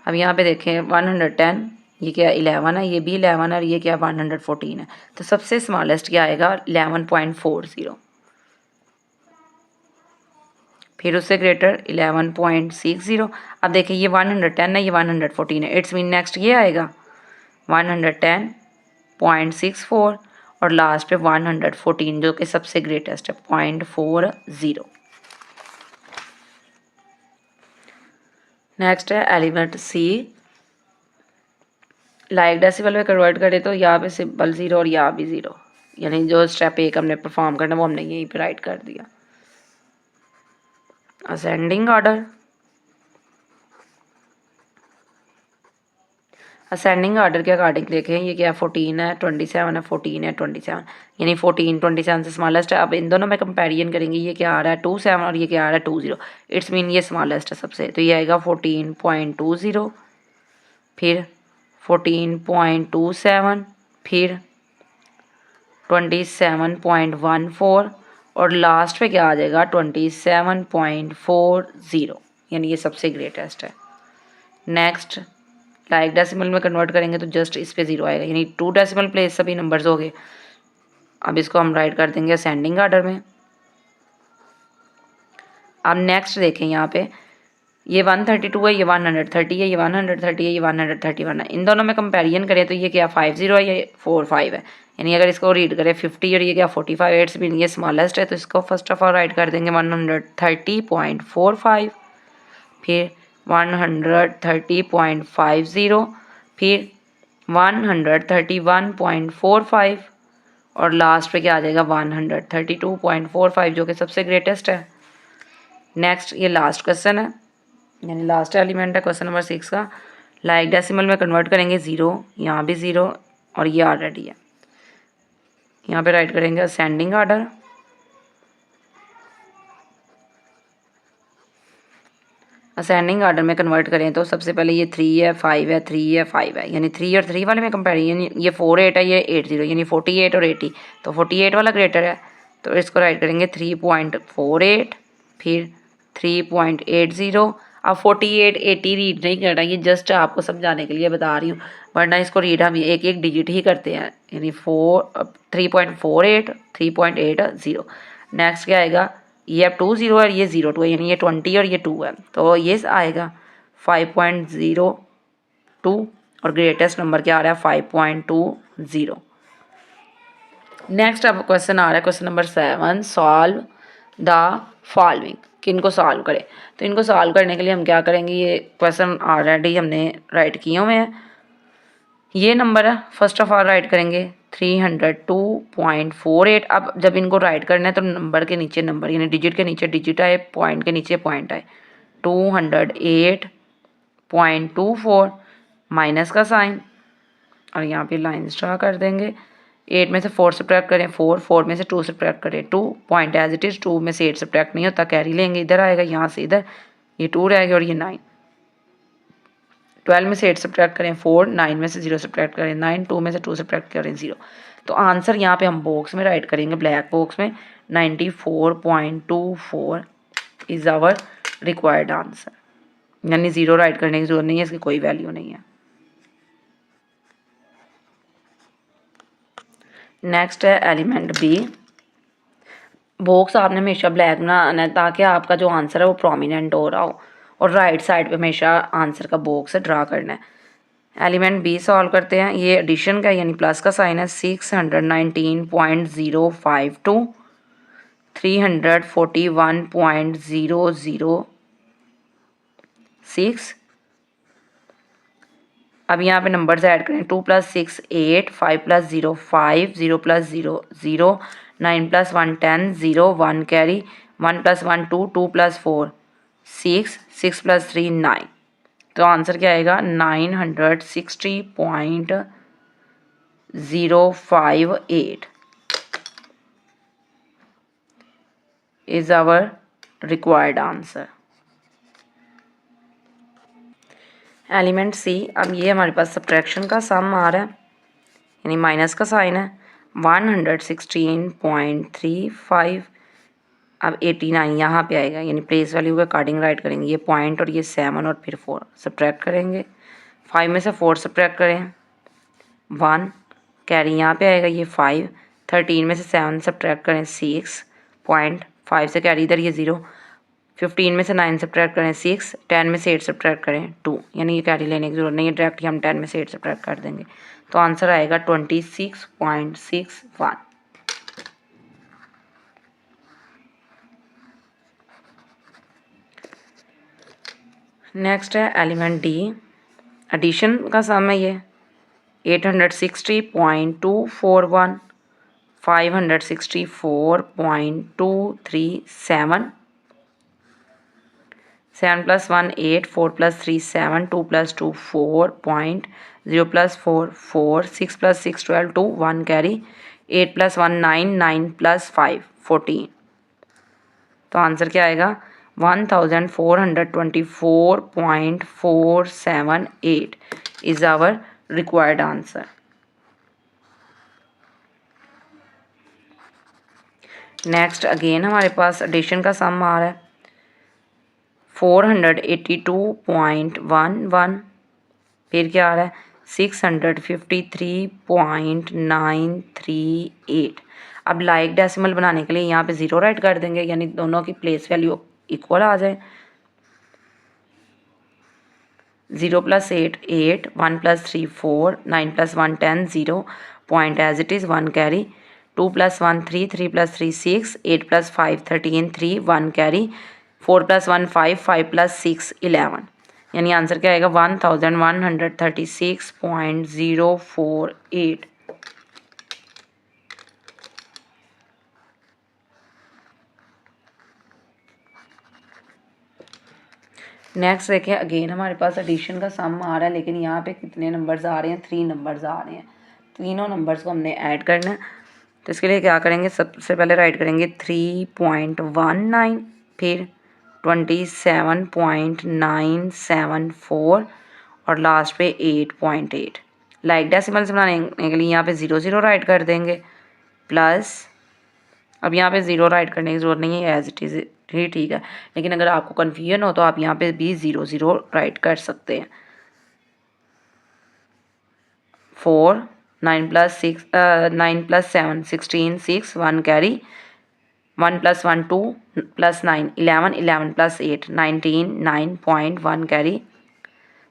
अब यहाँ पे देखें 110, ये क्या 11 है, ये भी 11 है, और ये क्या 114 है, तो सबसे स्मॉलेस्ट क्या आएगा 11.40, फिर उससे ग्रेटर 11.60। अब देखिए ये 110 है, ये 114 है, इट्स मीन नेक्स्ट ये आएगा 110.64, और लास्ट पे 114 जो कि सबसे ग्रेटेस्ट है 0.40। नेक्स्ट है एलिमेंट सी, लाइक डेसिमल में कन्वर्ट करें तो यहाँ पे सिंपल 0 और यहाँ भी 0, यानी जो स्टेप एक हमने परफॉर्म करना वो हमने यहीं पे राइट कर दिया। असेंडिंग आर्डर, असेंडिंग आर्डर के अकॉर्डिंग देखें ये क्या 14 है, 27 है, 14 है, 27, यानी 14 27 से स्मॉलेस्ट है। अब इन दोनों में कंपेरिजन करेंगे, ये क्या आ रहा है 27 और ये क्या आ रहा है 20, इट्स मीन ये स्मॉलेस्ट है सबसे, तो ये आएगा 14.20, फिर 14.27, फिर 27.14, और लास्ट पे क्या आ जाएगा 27.40, यानी ये सबसे ग्रेटेस्ट है। नेक्स्ट लाइक डेसिमल में कन्वर्ट करेंगे तो जस्ट इस पे 0 आएगा, यानी 2 डेसिमल प्लेस सभी नंबर्स हो गए। अब इसको हम राइट कर देंगे असेंडिंग आर्डर में। अब नेक्स्ट देखें यहाँ पे ये 132 है, ये 130 है, ये 130 है, ये 131 है, इन दोनों में कंपेरिजन करें तो ये क्या 50 है, ये 45 है, यानी अगर इसको रीड करें 50 और ये क्या 45, एट्स मीन ये स्मॉलेस्ट है, तो इसको फर्स्ट ऑफ ऑल राइट कर देंगे 130.45, फिर 130.50, फिर 131.45, और लास्ट पे क्या आ जाएगा 132.45 जो कि सबसे ग्रेटेस्ट है। नेक्स्ट ये लास्ट क्वेश्चन है, यानी लास्ट एलिमेंट है क्वेश्चन नंबर 6 का। लाइक डेसिमल में कन्वर्ट करेंगे 0, यहाँ भी 0 और ये ऑलरेडी है। यहाँ पे राइट करेंगे असेंडिंग आर्डर। असेंडिंग आर्डर में कन्वर्ट करें तो सबसे पहले ये 3 है, 5 है, 3 है, 5 है, यानी 3 और 3 वाले में कंपेरिजन, ये 4 8 है, ये 8 0, यानी 48 और 80, तो 48 वाला ग्रेटर है, तो इसको राइट करेंगे 3.48, फिर 3.80। अब 48 80 रीड नहीं करना, ये जस्ट आपको समझाने के लिए बता रही हूँ, वरना इसको रीड हम एक एक डिजिट ही करते हैं, यानी 3.48 3.80। नेक्स्ट क्या आएगा, ये अब 2 0 है, ये 0 2 है, यानी ये 20 और ये 2 है, तो ये आएगा 5.02 और ग्रेटेस्ट नंबर क्या आ रहा है 5.20। नेक्स्ट अब क्वेश्चन आ रहा है question number 7, solve the following. किनको सॉल्व करें, तो इनको सॉल्व करने के लिए हम क्या करेंगे, ये क्वेश्चन ऑलरेडी हमने राइट किए हुए हैं। ये नंबर है, फर्स्ट ऑफ ऑल राइट करेंगे 302.48। अब जब इनको राइट करना है तो नंबर के नीचे नंबर, यानी डिजिट के नीचे डिजिट आए, पॉइंट के नीचे पॉइंट आए। 208.24 माइनस का साइन और यहाँ पे लाइन ड्रा कर देंगे। 8 में से 4 सब्ट्रैक्ट करें 4, 4 में से 2 सब्ट्रैक्ट करें 2, पॉइंट एज इट इज़, 2 में से 8 सब्ट्रैक्ट नहीं होता, कैरी लेंगे, इधर आएगा, यहाँ से इधर, ये 2 रहेगा और ये 9। 12 में से 8 सब्ट्रैक्ट करें 4, 9 में से 0 सब्ट्रैक्ट करें 9, 2 में से 2 सब्ट्रैक्ट करें 0। तो आंसर यहाँ पे हम बॉक्स में राइट करेंगे, ब्लैक बॉक्स में 94.24 इज़ आवर रिक्वायर्ड आंसर, यानी 0 राइट करने की जरूरत नहीं है, इसकी कोई वैल्यू नहीं है। नेक्स्ट है एलिमेंट बी। बॉक्स आपने हमेशा ब्लैक बनाना है ताकि आपका जो आंसर है वो प्रोमिनेंट हो रहा हो, और राइट साइड पे हमेशा आंसर का बॉक्स ड्रा करना है। एलिमेंट बी सॉल्व करते हैं, ये एडिशन का यानी प्लस का साइन है, 619.052 341.006। अब यहाँ पे नंबर्स ऐड करें, 2 + 6 8, 5 + 0 5, 0 + 0 0, 9 + 1 10, 0 1 कैरी, 1 + 1 2, 2 + 4 6, 6 + 3 9। तो आंसर क्या आएगा 960.058 is our required answer. Element C, अब ये हमारे पास सब्ट्रैक्शन का सम आ रहा है, यानी माइनस का साइन है, 116.35। अब 89 यहाँ पे आएगा, यानी प्लेस वैल्यू के अकॉर्डिंग राइट करेंगे, ये पॉइंट और ये 7 और फिर 4 सब्ट्रैक्ट करेंगे, 5 में से 4 सब्ट्रैक्ट करें 1, कैरी यहाँ पे आएगा, ये 5, 13 में से 7 सब्ट्रैक्ट करें 6, पॉइंट 5 से कैरी इधर ये 0, 15 में से 9 सब्ट्रैक्ट करें 6, 10 में से 8 सब्ट्रैक्ट करें 2, यानी ये कैरी लेने की जरूरत नहीं है, डायरेक्ट हम 10 में से 8 सब्ट्रैक्ट कर देंगे, तो आंसर आएगा 26.61। नेक्स्ट है एलिमेंट डी, एडिशन का सम है ये 860.241, 564.237, 7 + 1 8, 4 + 3 7, 2 + 2 4, पॉइंट 0 + 4 4, 6 + 6 12 2 1 कैरी, 8 + 1 9, 9 + 5 14। तो आंसर क्या आएगा 1424.478 is our required answer. Next again हमारे पास एडिशन का सम आ रहा है 482.11, फिर क्या आ रहा है 653.938। अब लाइक डेसिमल बनाने के लिए यहाँ पे 0 राइट कर देंगे, यानी दोनों की प्लेस वैल्यू इक्वल आ जाए। 0 + 8 8, 1 + 3 4, 9 + 1 10, 0, point as it is 1 carry, 2 + 1 3, 3 + 3 6, 8 + 5 13, 3 1 carry, 4 + 1 5, 5 + 6 11, यानी आंसर क्या आएगा 1136.048। नेक्स्ट देखें, अगेन हमारे पास एडिशन का सम आ रहा है, लेकिन यहाँ पे कितने नंबर्स आ रहे हैं, 3 नंबर्स आ रहे हैं। तीनों नंबर्स को हमने ऐड करना है, तो इसके लिए क्या करेंगे, सबसे पहले राइट करेंगे 3.19, फिर 27.974 और लास्ट पे 8.8। लाइक डेसिमल्स बनाने के लिए यहाँ पे 0 राइट कर देंगे, प्लस अब यहाँ पे 0 राइट करने की ज़रूरत नहीं है, एज इट इज़ ही ठीक है, लेकिन अगर आपको कन्फ्यूजन हो तो आप यहाँ पे भी 0 राइट कर सकते हैं। 4, 9 + 6 9 + 7 16 6 1 कैरी 1 + 1 2 + 9 11 11 + 8 19 9.1 कैरी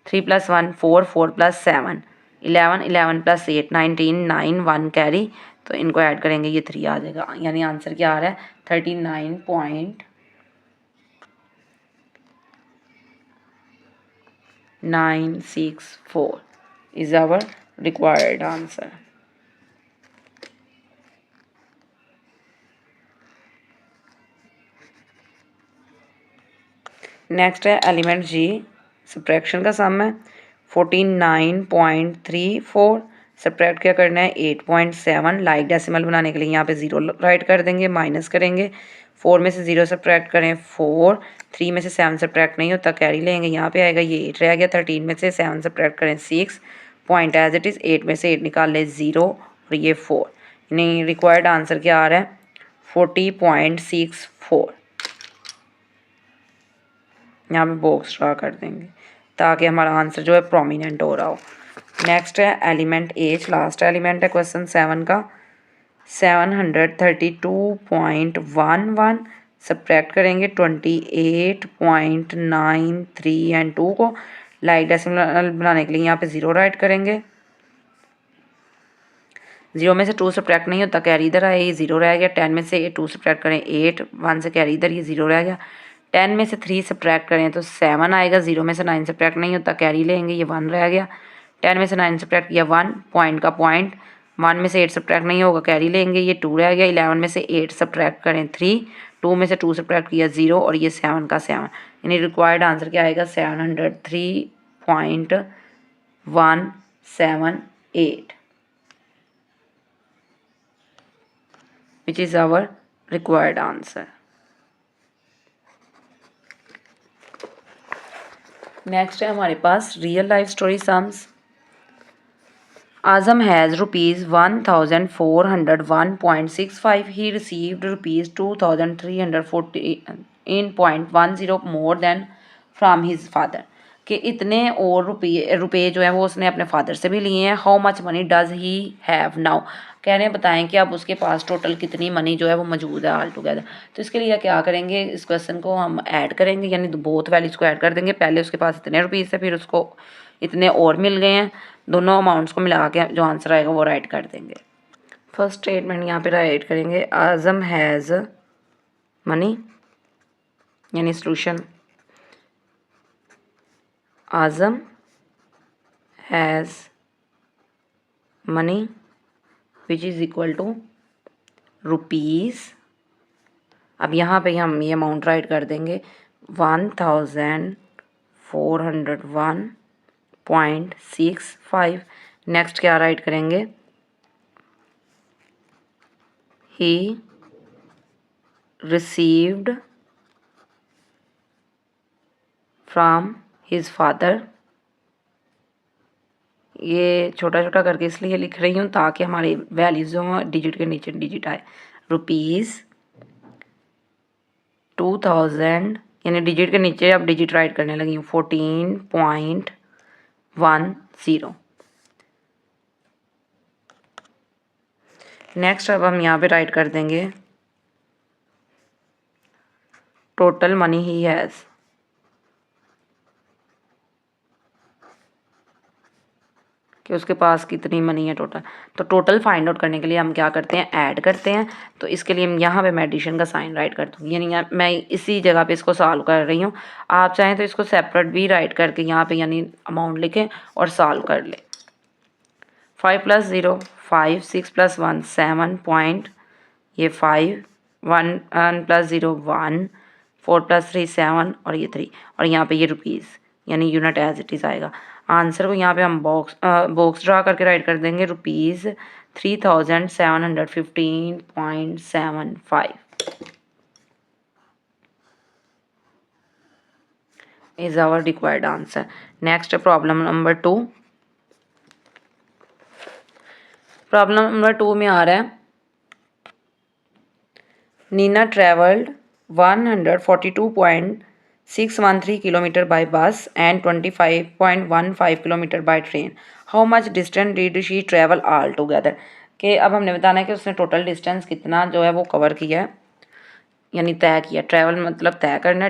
3 + 1 4 4 + 7 11 11 + 8 19 9 1 कैरी, तो इनको ऐड करेंगे ये 3 आ जाएगा, यानी आंसर क्या आ रहा है 39.964 is our required answer. Next है एलिमेंट जी, सब्ट्रैक्शन का सम है 49.34, सब्ट्रैक्ट क्या करना है 8.7। लाइक डेसिमल बनाने के लिए यहाँ पे 0 राइट कर देंगे, माइनस करेंगे, 4 में से 0 सब्ट्रैक्ट करें 4, 3 में से 7 सब्ट्रैक्ट नहीं होता कैरी लेंगे, यहाँ पे आएगा ये 8 रह गया, 13 में से 7 सब्ट्रैक्ट करें 6, पॉइंट एज इट इज़, 8 में से 8 निकाल ले 0 और ये 4, यानी रिक्वायर्ड आंसर क्या आ रहा है 40.64। यहाँ पे बॉक्स ड्रा कर देंगे ताकि हमारा आंसर जो है प्रोमिनेंट हो रहा हो। नेक्स्ट है एलिमेंट एच, लास्ट एलिमेंट है क्वेश्चन 7 का 732.11, सब्ट्रैक्ट करेंगे 28.93 एंड 2 को। लाइक डेसिमल बनाने के लिए यहाँ पे 0 राइट करेंगे, 0 में से 2 सब्ट्रैक्ट नहीं होता कैरी इधर आए, ये 0 रह गया, 10 में से 2 सब्ट्रैक्ट करें 8, 1 से कैरी इधर, ये 0 रह गया, 10 में से 3 सब्ट्रैक्ट करें तो 7 आएगा, 0 में से 9 सब्ट्रैक्ट नहीं होता कैरी लेंगे, ये 1 रह गया, 10 में से 9 सब्ट्रैक्ट किया 1, पॉइंट का पॉइंट, 1 में से 8 सब्ट्रैक्ट नहीं होगा कैरी लेंगे, ये 2 रह गया, 11 में से 8 सब्ट्रैक्ट करें 3, 2 में से 2 सब्ट्रैक्ट किया 0 और ये 7 का 7, यानी रिक्वायर्ड आंसर क्या आएगा 703.178, which is our required answer. Next है हमारे पास real life story sums. Azam has ₹1401.65, he received ₹2314.10 more than from his father, कि इतने और रुपये जो हैं वो उसने अपने फादर से भी लिए हैं। How much money does he have now, कह रहे हैं बताएं कि अब उसके पास टोटल कितनी मनी जो है वो मौजूद है ऑल टुगेदर। तो इसके लिए क्या करेंगे, इस क्वेश्चन को हम ऐड करेंगे, यानी बोथ वैल्यूज़ को ऐड कर देंगे। पहले उसके पास इतने रुपीज़ थे, फिर उसको इतने और मिल गए हैं, दोनों अमाउंट्स को मिला के जो आंसर आएगा वो राइट कर देंगे। फर्स्ट स्टेटमेंट यहाँ पे राइट करेंगे, आजम हैज़ मनी, यानी solution Azam has money which is equal to rupees. अब यहाँ पे हम ये अमाउंट राइट कर देंगे 1401.65। नेक्स्ट क्या राइट करेंगे, he received from his father, ये छोटा छोटा करके इसलिए लिख रही हूँ ताकि हमारी वैल्यूज जो डिजिट के नीचे डिजिट आए, ₹2000, यानी डिजिट के नीचे अब डिजिट राइट करने लगी हूँ 14.10। नेक्स्ट अब हम यहाँ पे राइट कर देंगे टोटल मनी ही हैज़, कि उसके पास कितनी मनी है टोटल। तो टोटल फाइंड आउट करने के लिए हम क्या करते हैं, ऐड करते हैं। तो इसके लिए हम यहाँ पे मैं एडिशन का साइन राइट कर दूँगी, यानी मैं इसी जगह पे इसको सॉल्व कर रही हूँ। आप चाहें तो इसको सेपरेट भी राइट करके यहाँ पे यानी अमाउंट लिखें और सॉल्व कर लें। 5 + 0 5, 6 + 1 7 पॉइंट, ये 5, 1 + 0 1, 4+3 7 और ये 3 और यहाँ पे ये रुपीज़, यानी यूनिट एज इट इज़ आएगा। आंसर को यहाँ पे हम बॉक्स ड्रा करके राइट कर देंगे, ₹3715.75 is our required answer. Next problem number 2. Problem number 2 में आ रहा है, नीना ट्रेवल्ड 142.613 किलोमीटर बाय बस and 25.15 kilometre by train. How much distance did she travel all together. कि अब हमने बताना है कि उसने टोटल डिस्टेंस कितना जो है वो कवर किया है, यानी तय किया। ट्रैवल मतलब तय करना,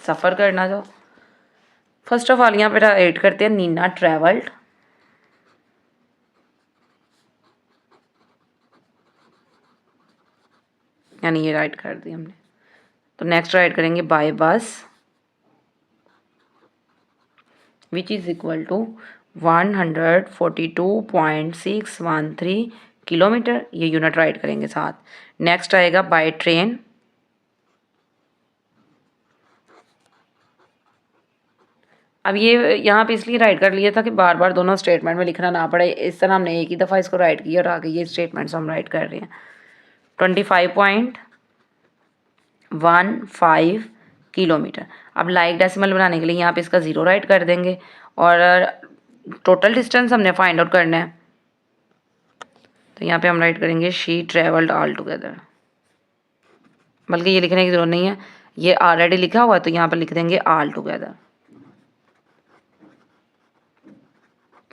सफ़र करना। जो फर्स्ट ऑफ ऑल यहाँ पे राइट करते हैं नीना ट्रेवल्ड, यानी ये राइट कर दी हमने। तो नेक्स्ट राइट करेंगे by bus which is equal to 142.613 kilometre, ये यूनिट राइट करेंगे साथ। नेक्स्ट आएगा बाय ट्रेन, अब ये यहाँ पे इसलिए राइट कर लिया था कि बार बार दोनों स्टेटमेंट में लिखना ना पड़े, इस तरह हमने एक ही दफ़ा इसको राइट किया और आगे ये स्टेटमेंट्स हम राइट कर रहे हैं। 25.15 किलोमीटर। अब लाइक डेसिमल बनाने के लिए यहाँ पे इसका 0 राइट कर देंगे और टोटल डिस्टेंस हमने फाइंड आउट करना है। तो यहाँ पे हम राइट करेंगे शी ट्रेवल्ड ऑल टुगेदर, बल्कि ये लिखने की ज़रूरत नहीं है, ये ऑलरेडी लिखा हुआ है तो यहाँ पर लिख देंगे ऑल टुगेदर,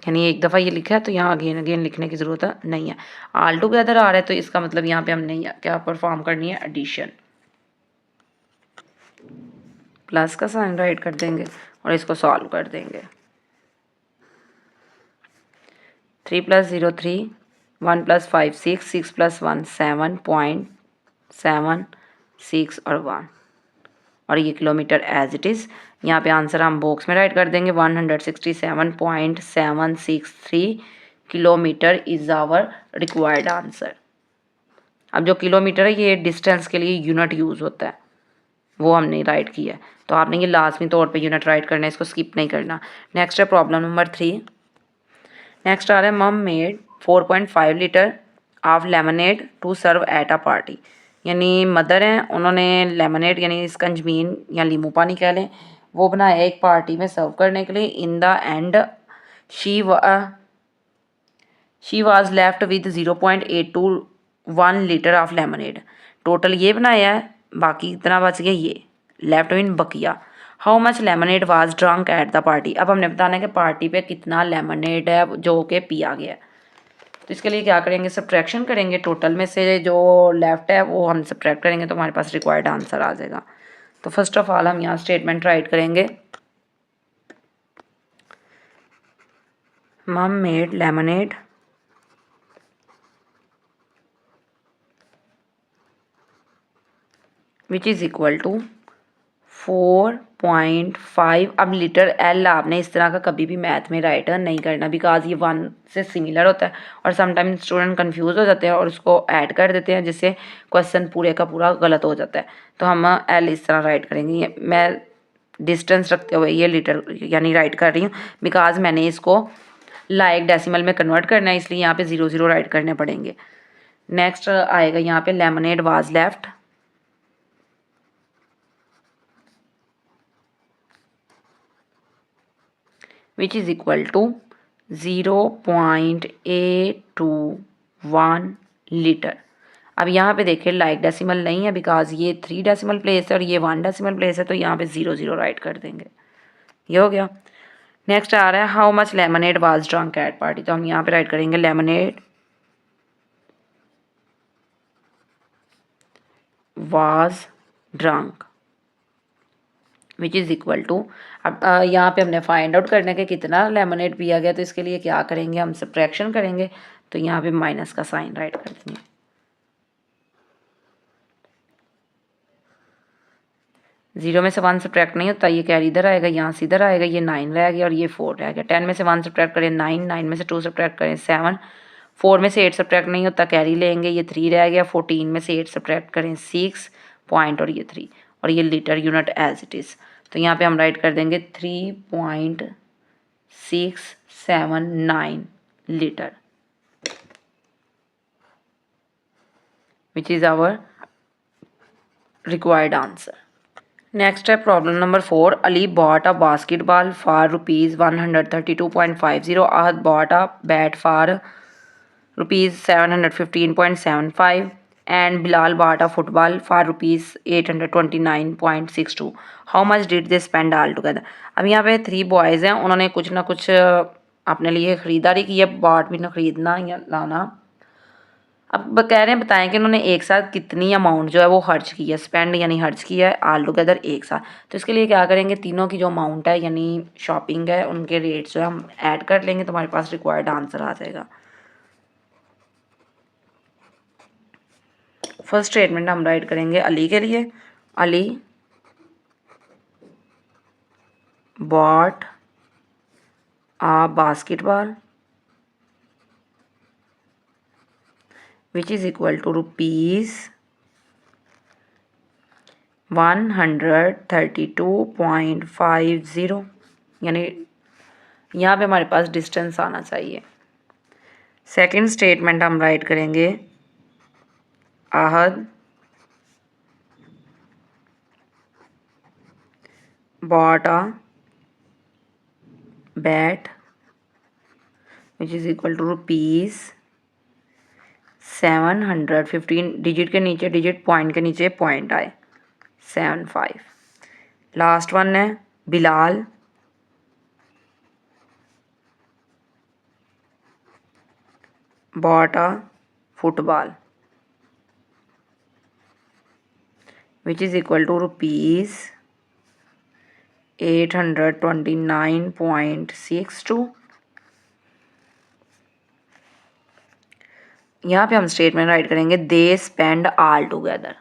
यानी एक दफ़ा ये लिखा है तो यहाँ अगेन अगेन लिखने की ज़रूरत नहीं है। ऑल टुगेदर आ रहा है तो इसका मतलब यहाँ पे हमने क्या परफॉर्म करनी है, एडिशन। प्लस का साइन राइट कर देंगे और इसको सॉल्व कर देंगे। 3 + 0 3, 1 + 5 6, 6 + 1 7.76 और 1 और ये किलोमीटर एज इट इज़। यहाँ पे आंसर हम बॉक्स में राइट कर देंगे, 167.763 kilometre is our required answer. अब जो किलोमीटर है ये डिस्टेंस के लिए यूनिट यूज़ होता है, वो हमने राइट किया है, तो आपने ये लाजमी तौर पे यूनिट राइट करना है, इसको स्किप नहीं करना। नेक्स्ट है प्रॉब्लम नंबर 3। नेक्स्ट आ रहा है, mum made 4.5 litre of lemonade to serve at a party. यानी मदर हैं, उन्होंने लेमनेड यानी स्कंजमीन या नींबू पानी कह लें, वो बनाया एक पार्टी में सर्व करने के लिए। In the end she was left with 0.821 litre of lemonade. Total ये बनाया है, बाकी इतना बच गया, ये left mean Bakiya. How much lemonade was drunk at the party. अब हमने बताना है कि पार्टी पे कितना लेमनेड है जो कि पिया गया है। तो इसके लिए क्या करेंगे, सब्ट्रैक्शन करेंगे, टोटल में से जो लेफ्ट है वो हम सब्ट्रैक्ट करेंगे तो हमारे पास रिक्वायर्ड आंसर आ जाएगा। तो फर्स्ट ऑफ ऑल हम यहाँ स्टेटमेंट राइट करेंगे, mum made lemonade which is equal to 4.5। अब लीटर एल आपने इस तरह का कभी भी मैथ में राइट नहीं करना, बिकॉज ये 1 से सिमिलर होता है और समटाइम स्टूडेंट कंफ्यूज हो जाते हैं और उसको ऐड कर देते हैं, जिससे क्वेश्चन पूरे का पूरा गलत हो जाता है। तो हम एल इस तरह राइट करेंगे। मैं डिस्टेंस रखते हुए ये लीटर यानी राइट कर रही हूँ, बिकॉज मैंने इसको लाइक डेसिमल में कन्वर्ट करना है, इसलिए यहाँ पे 0 0 राइट करने पड़ेंगे। नेक्स्ट आएगा यहाँ पे lemonade was left which is equal to 0.821 litre. अब यहाँ पे देखिए लाइक डेसिमल नहीं है, बिकॉज ये 3 डेसिमल प्लेस है और ये 1 डेसिमल प्लेस है, तो यहाँ पे 0 0 राइट कर देंगे। ये हो गया। नेक्स्ट आ रहा है, how much lemonade was drunk at party. तो हम यहाँ पे राइट करेंगे lemonade was drunk which is equal to. अब यहाँ पे हमने फाइंड आउट करना है कि कितना लेमनेड पिया गया, तो इसके लिए क्या करेंगे, हम सब्ट्रैक्शन करेंगे। तो यहाँ पे माइनस का साइन राइट कर देंगे। 0 में से 1 सब्ट्रैक्ट नहीं होता, ये कैरी इधर आएगा, यहाँ से इधर आएगा, ये 9 रह गया और ये 4 रह गया। 10 में से 1 सब्ट्रैक्ट करें 9, 9 में से 2 सब्ट्रैक्ट करें 7, 4 में से 8 सब्ट्रैक्ट नहीं होता, कैरी लेंगे, ये 3 रह गया। 14 में से 8 सब्ट्रैक्ट करें 6 पॉइंट और ये 3, और ये litre unit as it is. तो यहाँ पे हम राइट कर देंगे 3.679 litre, which is our required answer. Next है problem number 4। Ali bought a basketball for ₹132.50, Ahad bought a bat for ₹715.75 and Bilal bought a football for ₹829.62. How much did they spend all together? अब यहाँ पे 3 boys हैं, उन्होंने कुछ ना कुछ अपने लिए ख़रीदारी की है, बॉट भी ना ख़रीदना या लाना। अब कह रहे हैं बताएं कि उन्होंने एक साथ कितनी अमाउंट जो है वो खर्च की है, स्पेंड यानी खर्च किया है ऑल टुगेदर एक साथ। तो इसके लिए क्या करेंगे, तीनों की जो अमाउंट है यानी शॉपिंग है उनके रेट्स जो है हम ऐड कर लेंगे, तो हमारे पास रिक्वायर्ड आंसर आ जाएगा। फर्स्ट स्टेटमेंट हम राइट करेंगे अली के लिए। Ali bought a basketball which is equal to ₹132.50, यानी यहाँ पे हमारे पास डिस्टेंस आना चाहिए। सेकंड स्टेटमेंट हम राइट करेंगे Ahad bought a bat which is equal to ₹715, digit के नीचे डिजिट, पॉइंट के नीचे पॉइंट आए, 75। लास्ट वन है Bilal bought a football which is equal to ₹829.62। यहाँ पे हम स्टेटमेंट राइट करेंगे दे स्पेंड ऑल टुगेदर।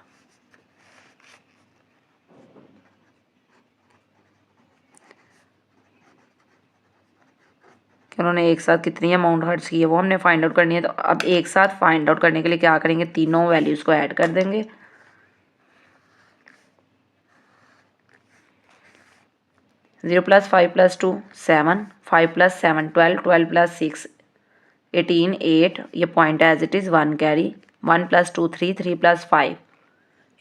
कि उन्होंने एक साथ कितनी अमाउंट खर्च की है वो हमने फाइंड आउट करनी है। तो अब एक साथ फाइंड आउट करने के लिए क्या करेंगे, तीनों वैल्यूज़ को ऐड कर देंगे। 0 + 5 + 2 7, 5 + 7 12, 12 + 6 18, 8, ये point as it is 1 carry, 1 + 2 3, 3 + 5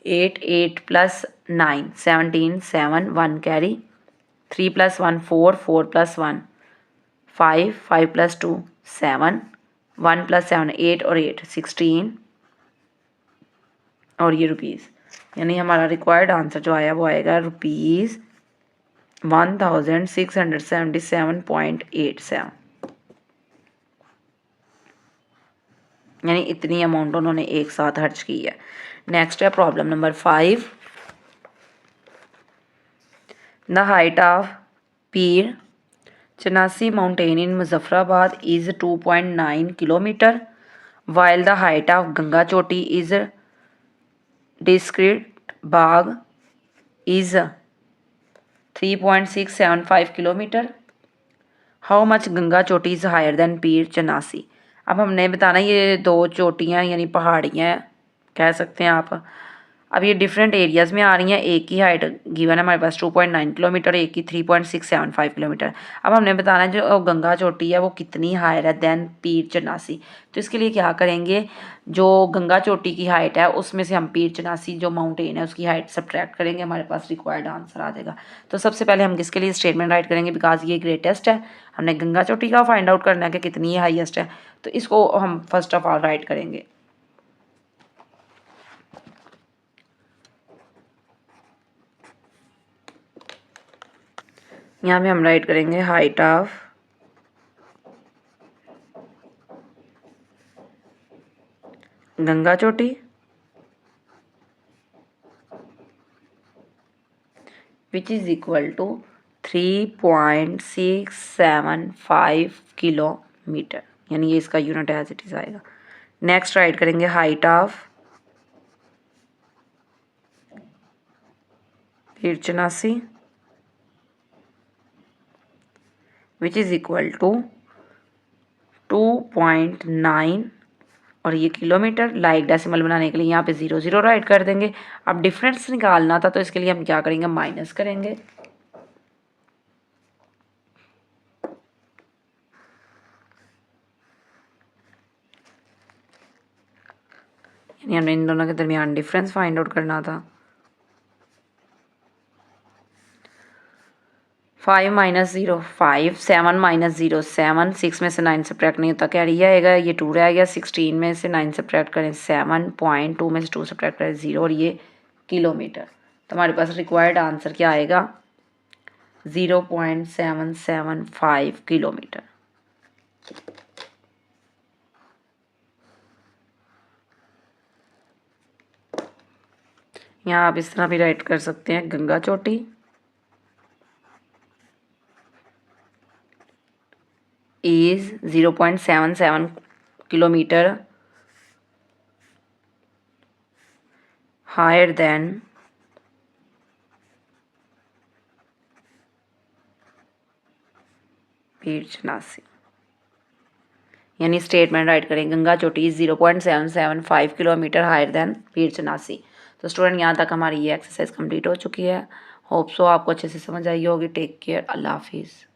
8, 8 + 9 17, 7 1 carry, 3 + 1 4, 4 + 1 5, 5 + 2 7, 1 + 7 8 और 8 16 और ये रुपीज़, यानी हमारा रिक्वायर्ड आंसर जो आया वो आएगा ₹1677.87, यानी इतनी अमाउंट उन्होंने एक साथ खर्च की है। नेक्स्ट है problem number 5। The height of Pir Chinasi mountain in Muzaffarabad is 2.9 kilometre, while the height of Ganga Choti is district Bagh is 3.675 kilometre. How much Ganga Choti is higher than पीर चनासी। अब हमने बताना ये दो चोटियाँ यानी पहाड़ियाँ कह सकते हैं आप। अब ये डिफरेंट एरियाज़ में आ रही हैं, एक की हाइट गिवन है हमारे पास 2.9 किलोमीटर, एक की 3.675 किलोमीटर। अब हमने बताना है जो गंगा चोटी है वो कितनी हायर है देन पीर चनासी। तो इसके लिए क्या करेंगे, जो गंगा चोटी की हाइट है उसमें से हम पीर चनासी जो माउंटेन है उसकी हाइट सब्ट्रैक्ट करेंगे, हमारे पास रिक्वायर्ड आंसर आ जाएगा। तो सबसे पहले हम किसके लिए स्टेटमेंट राइट करेंगे, बिकॉज ये ग्रेटेस्ट है, हमने गंगा चोटी का फाइंड आउट करना है कि कितनी हाईएस्ट है, तो इसको हम फर्स्ट ऑफ ऑल राइट करेंगे। यहाँ पे हम राइट करेंगे height of Ganga Choti which is equal to 3.675 kilometre, यानी ये इसका यूनिट एज इट इज़ आएगा। नेक्स्ट राइट करेंगे height of Pir Chanasi which is equal to 2.9 और ये किलोमीटर। लाइक डेसिमल बनाने के लिए यहाँ पे 0 0 राइट कर देंगे। अब डिफरेंस निकालना था तो इसके लिए हम क्या करेंगे, माइनस करेंगे। यानी हमें इन दोनों के दरमियान डिफरेंस फाइंड आउट करना था। 5 माइनस 0 5, 7 माइनस 0 7, 6 में से 9 सब्ट्रैक्ट नहीं होता, कैरी आएगा, ये 2 रह गया। 16 में से 9 सब्ट्रैक्ट करें 7, 2 में से 2 सब्ट्रैक्ट करें 0 और ये किलोमीटर। तो हमारे पास रिक्वायर्ड आंसर क्या आएगा, 0.775 किलोमीटर। यहाँ आप इस तरह भी राइट कर सकते हैं, गंगा चोटी is 0.77 kilometer higher than पीर चनासी। यानी स्टेटमेंट राइट करें, गंगा चोटी 0.775 किलोमीटर हायर देन पीर चनासी। तो स्टूडेंट यहाँ तक हमारी ये एक्सरसाइज कंप्लीट हो चुकी है। होप सो आपको अच्छे से समझ आई होगी। टेक केयर, अल्लाह हाफिज़।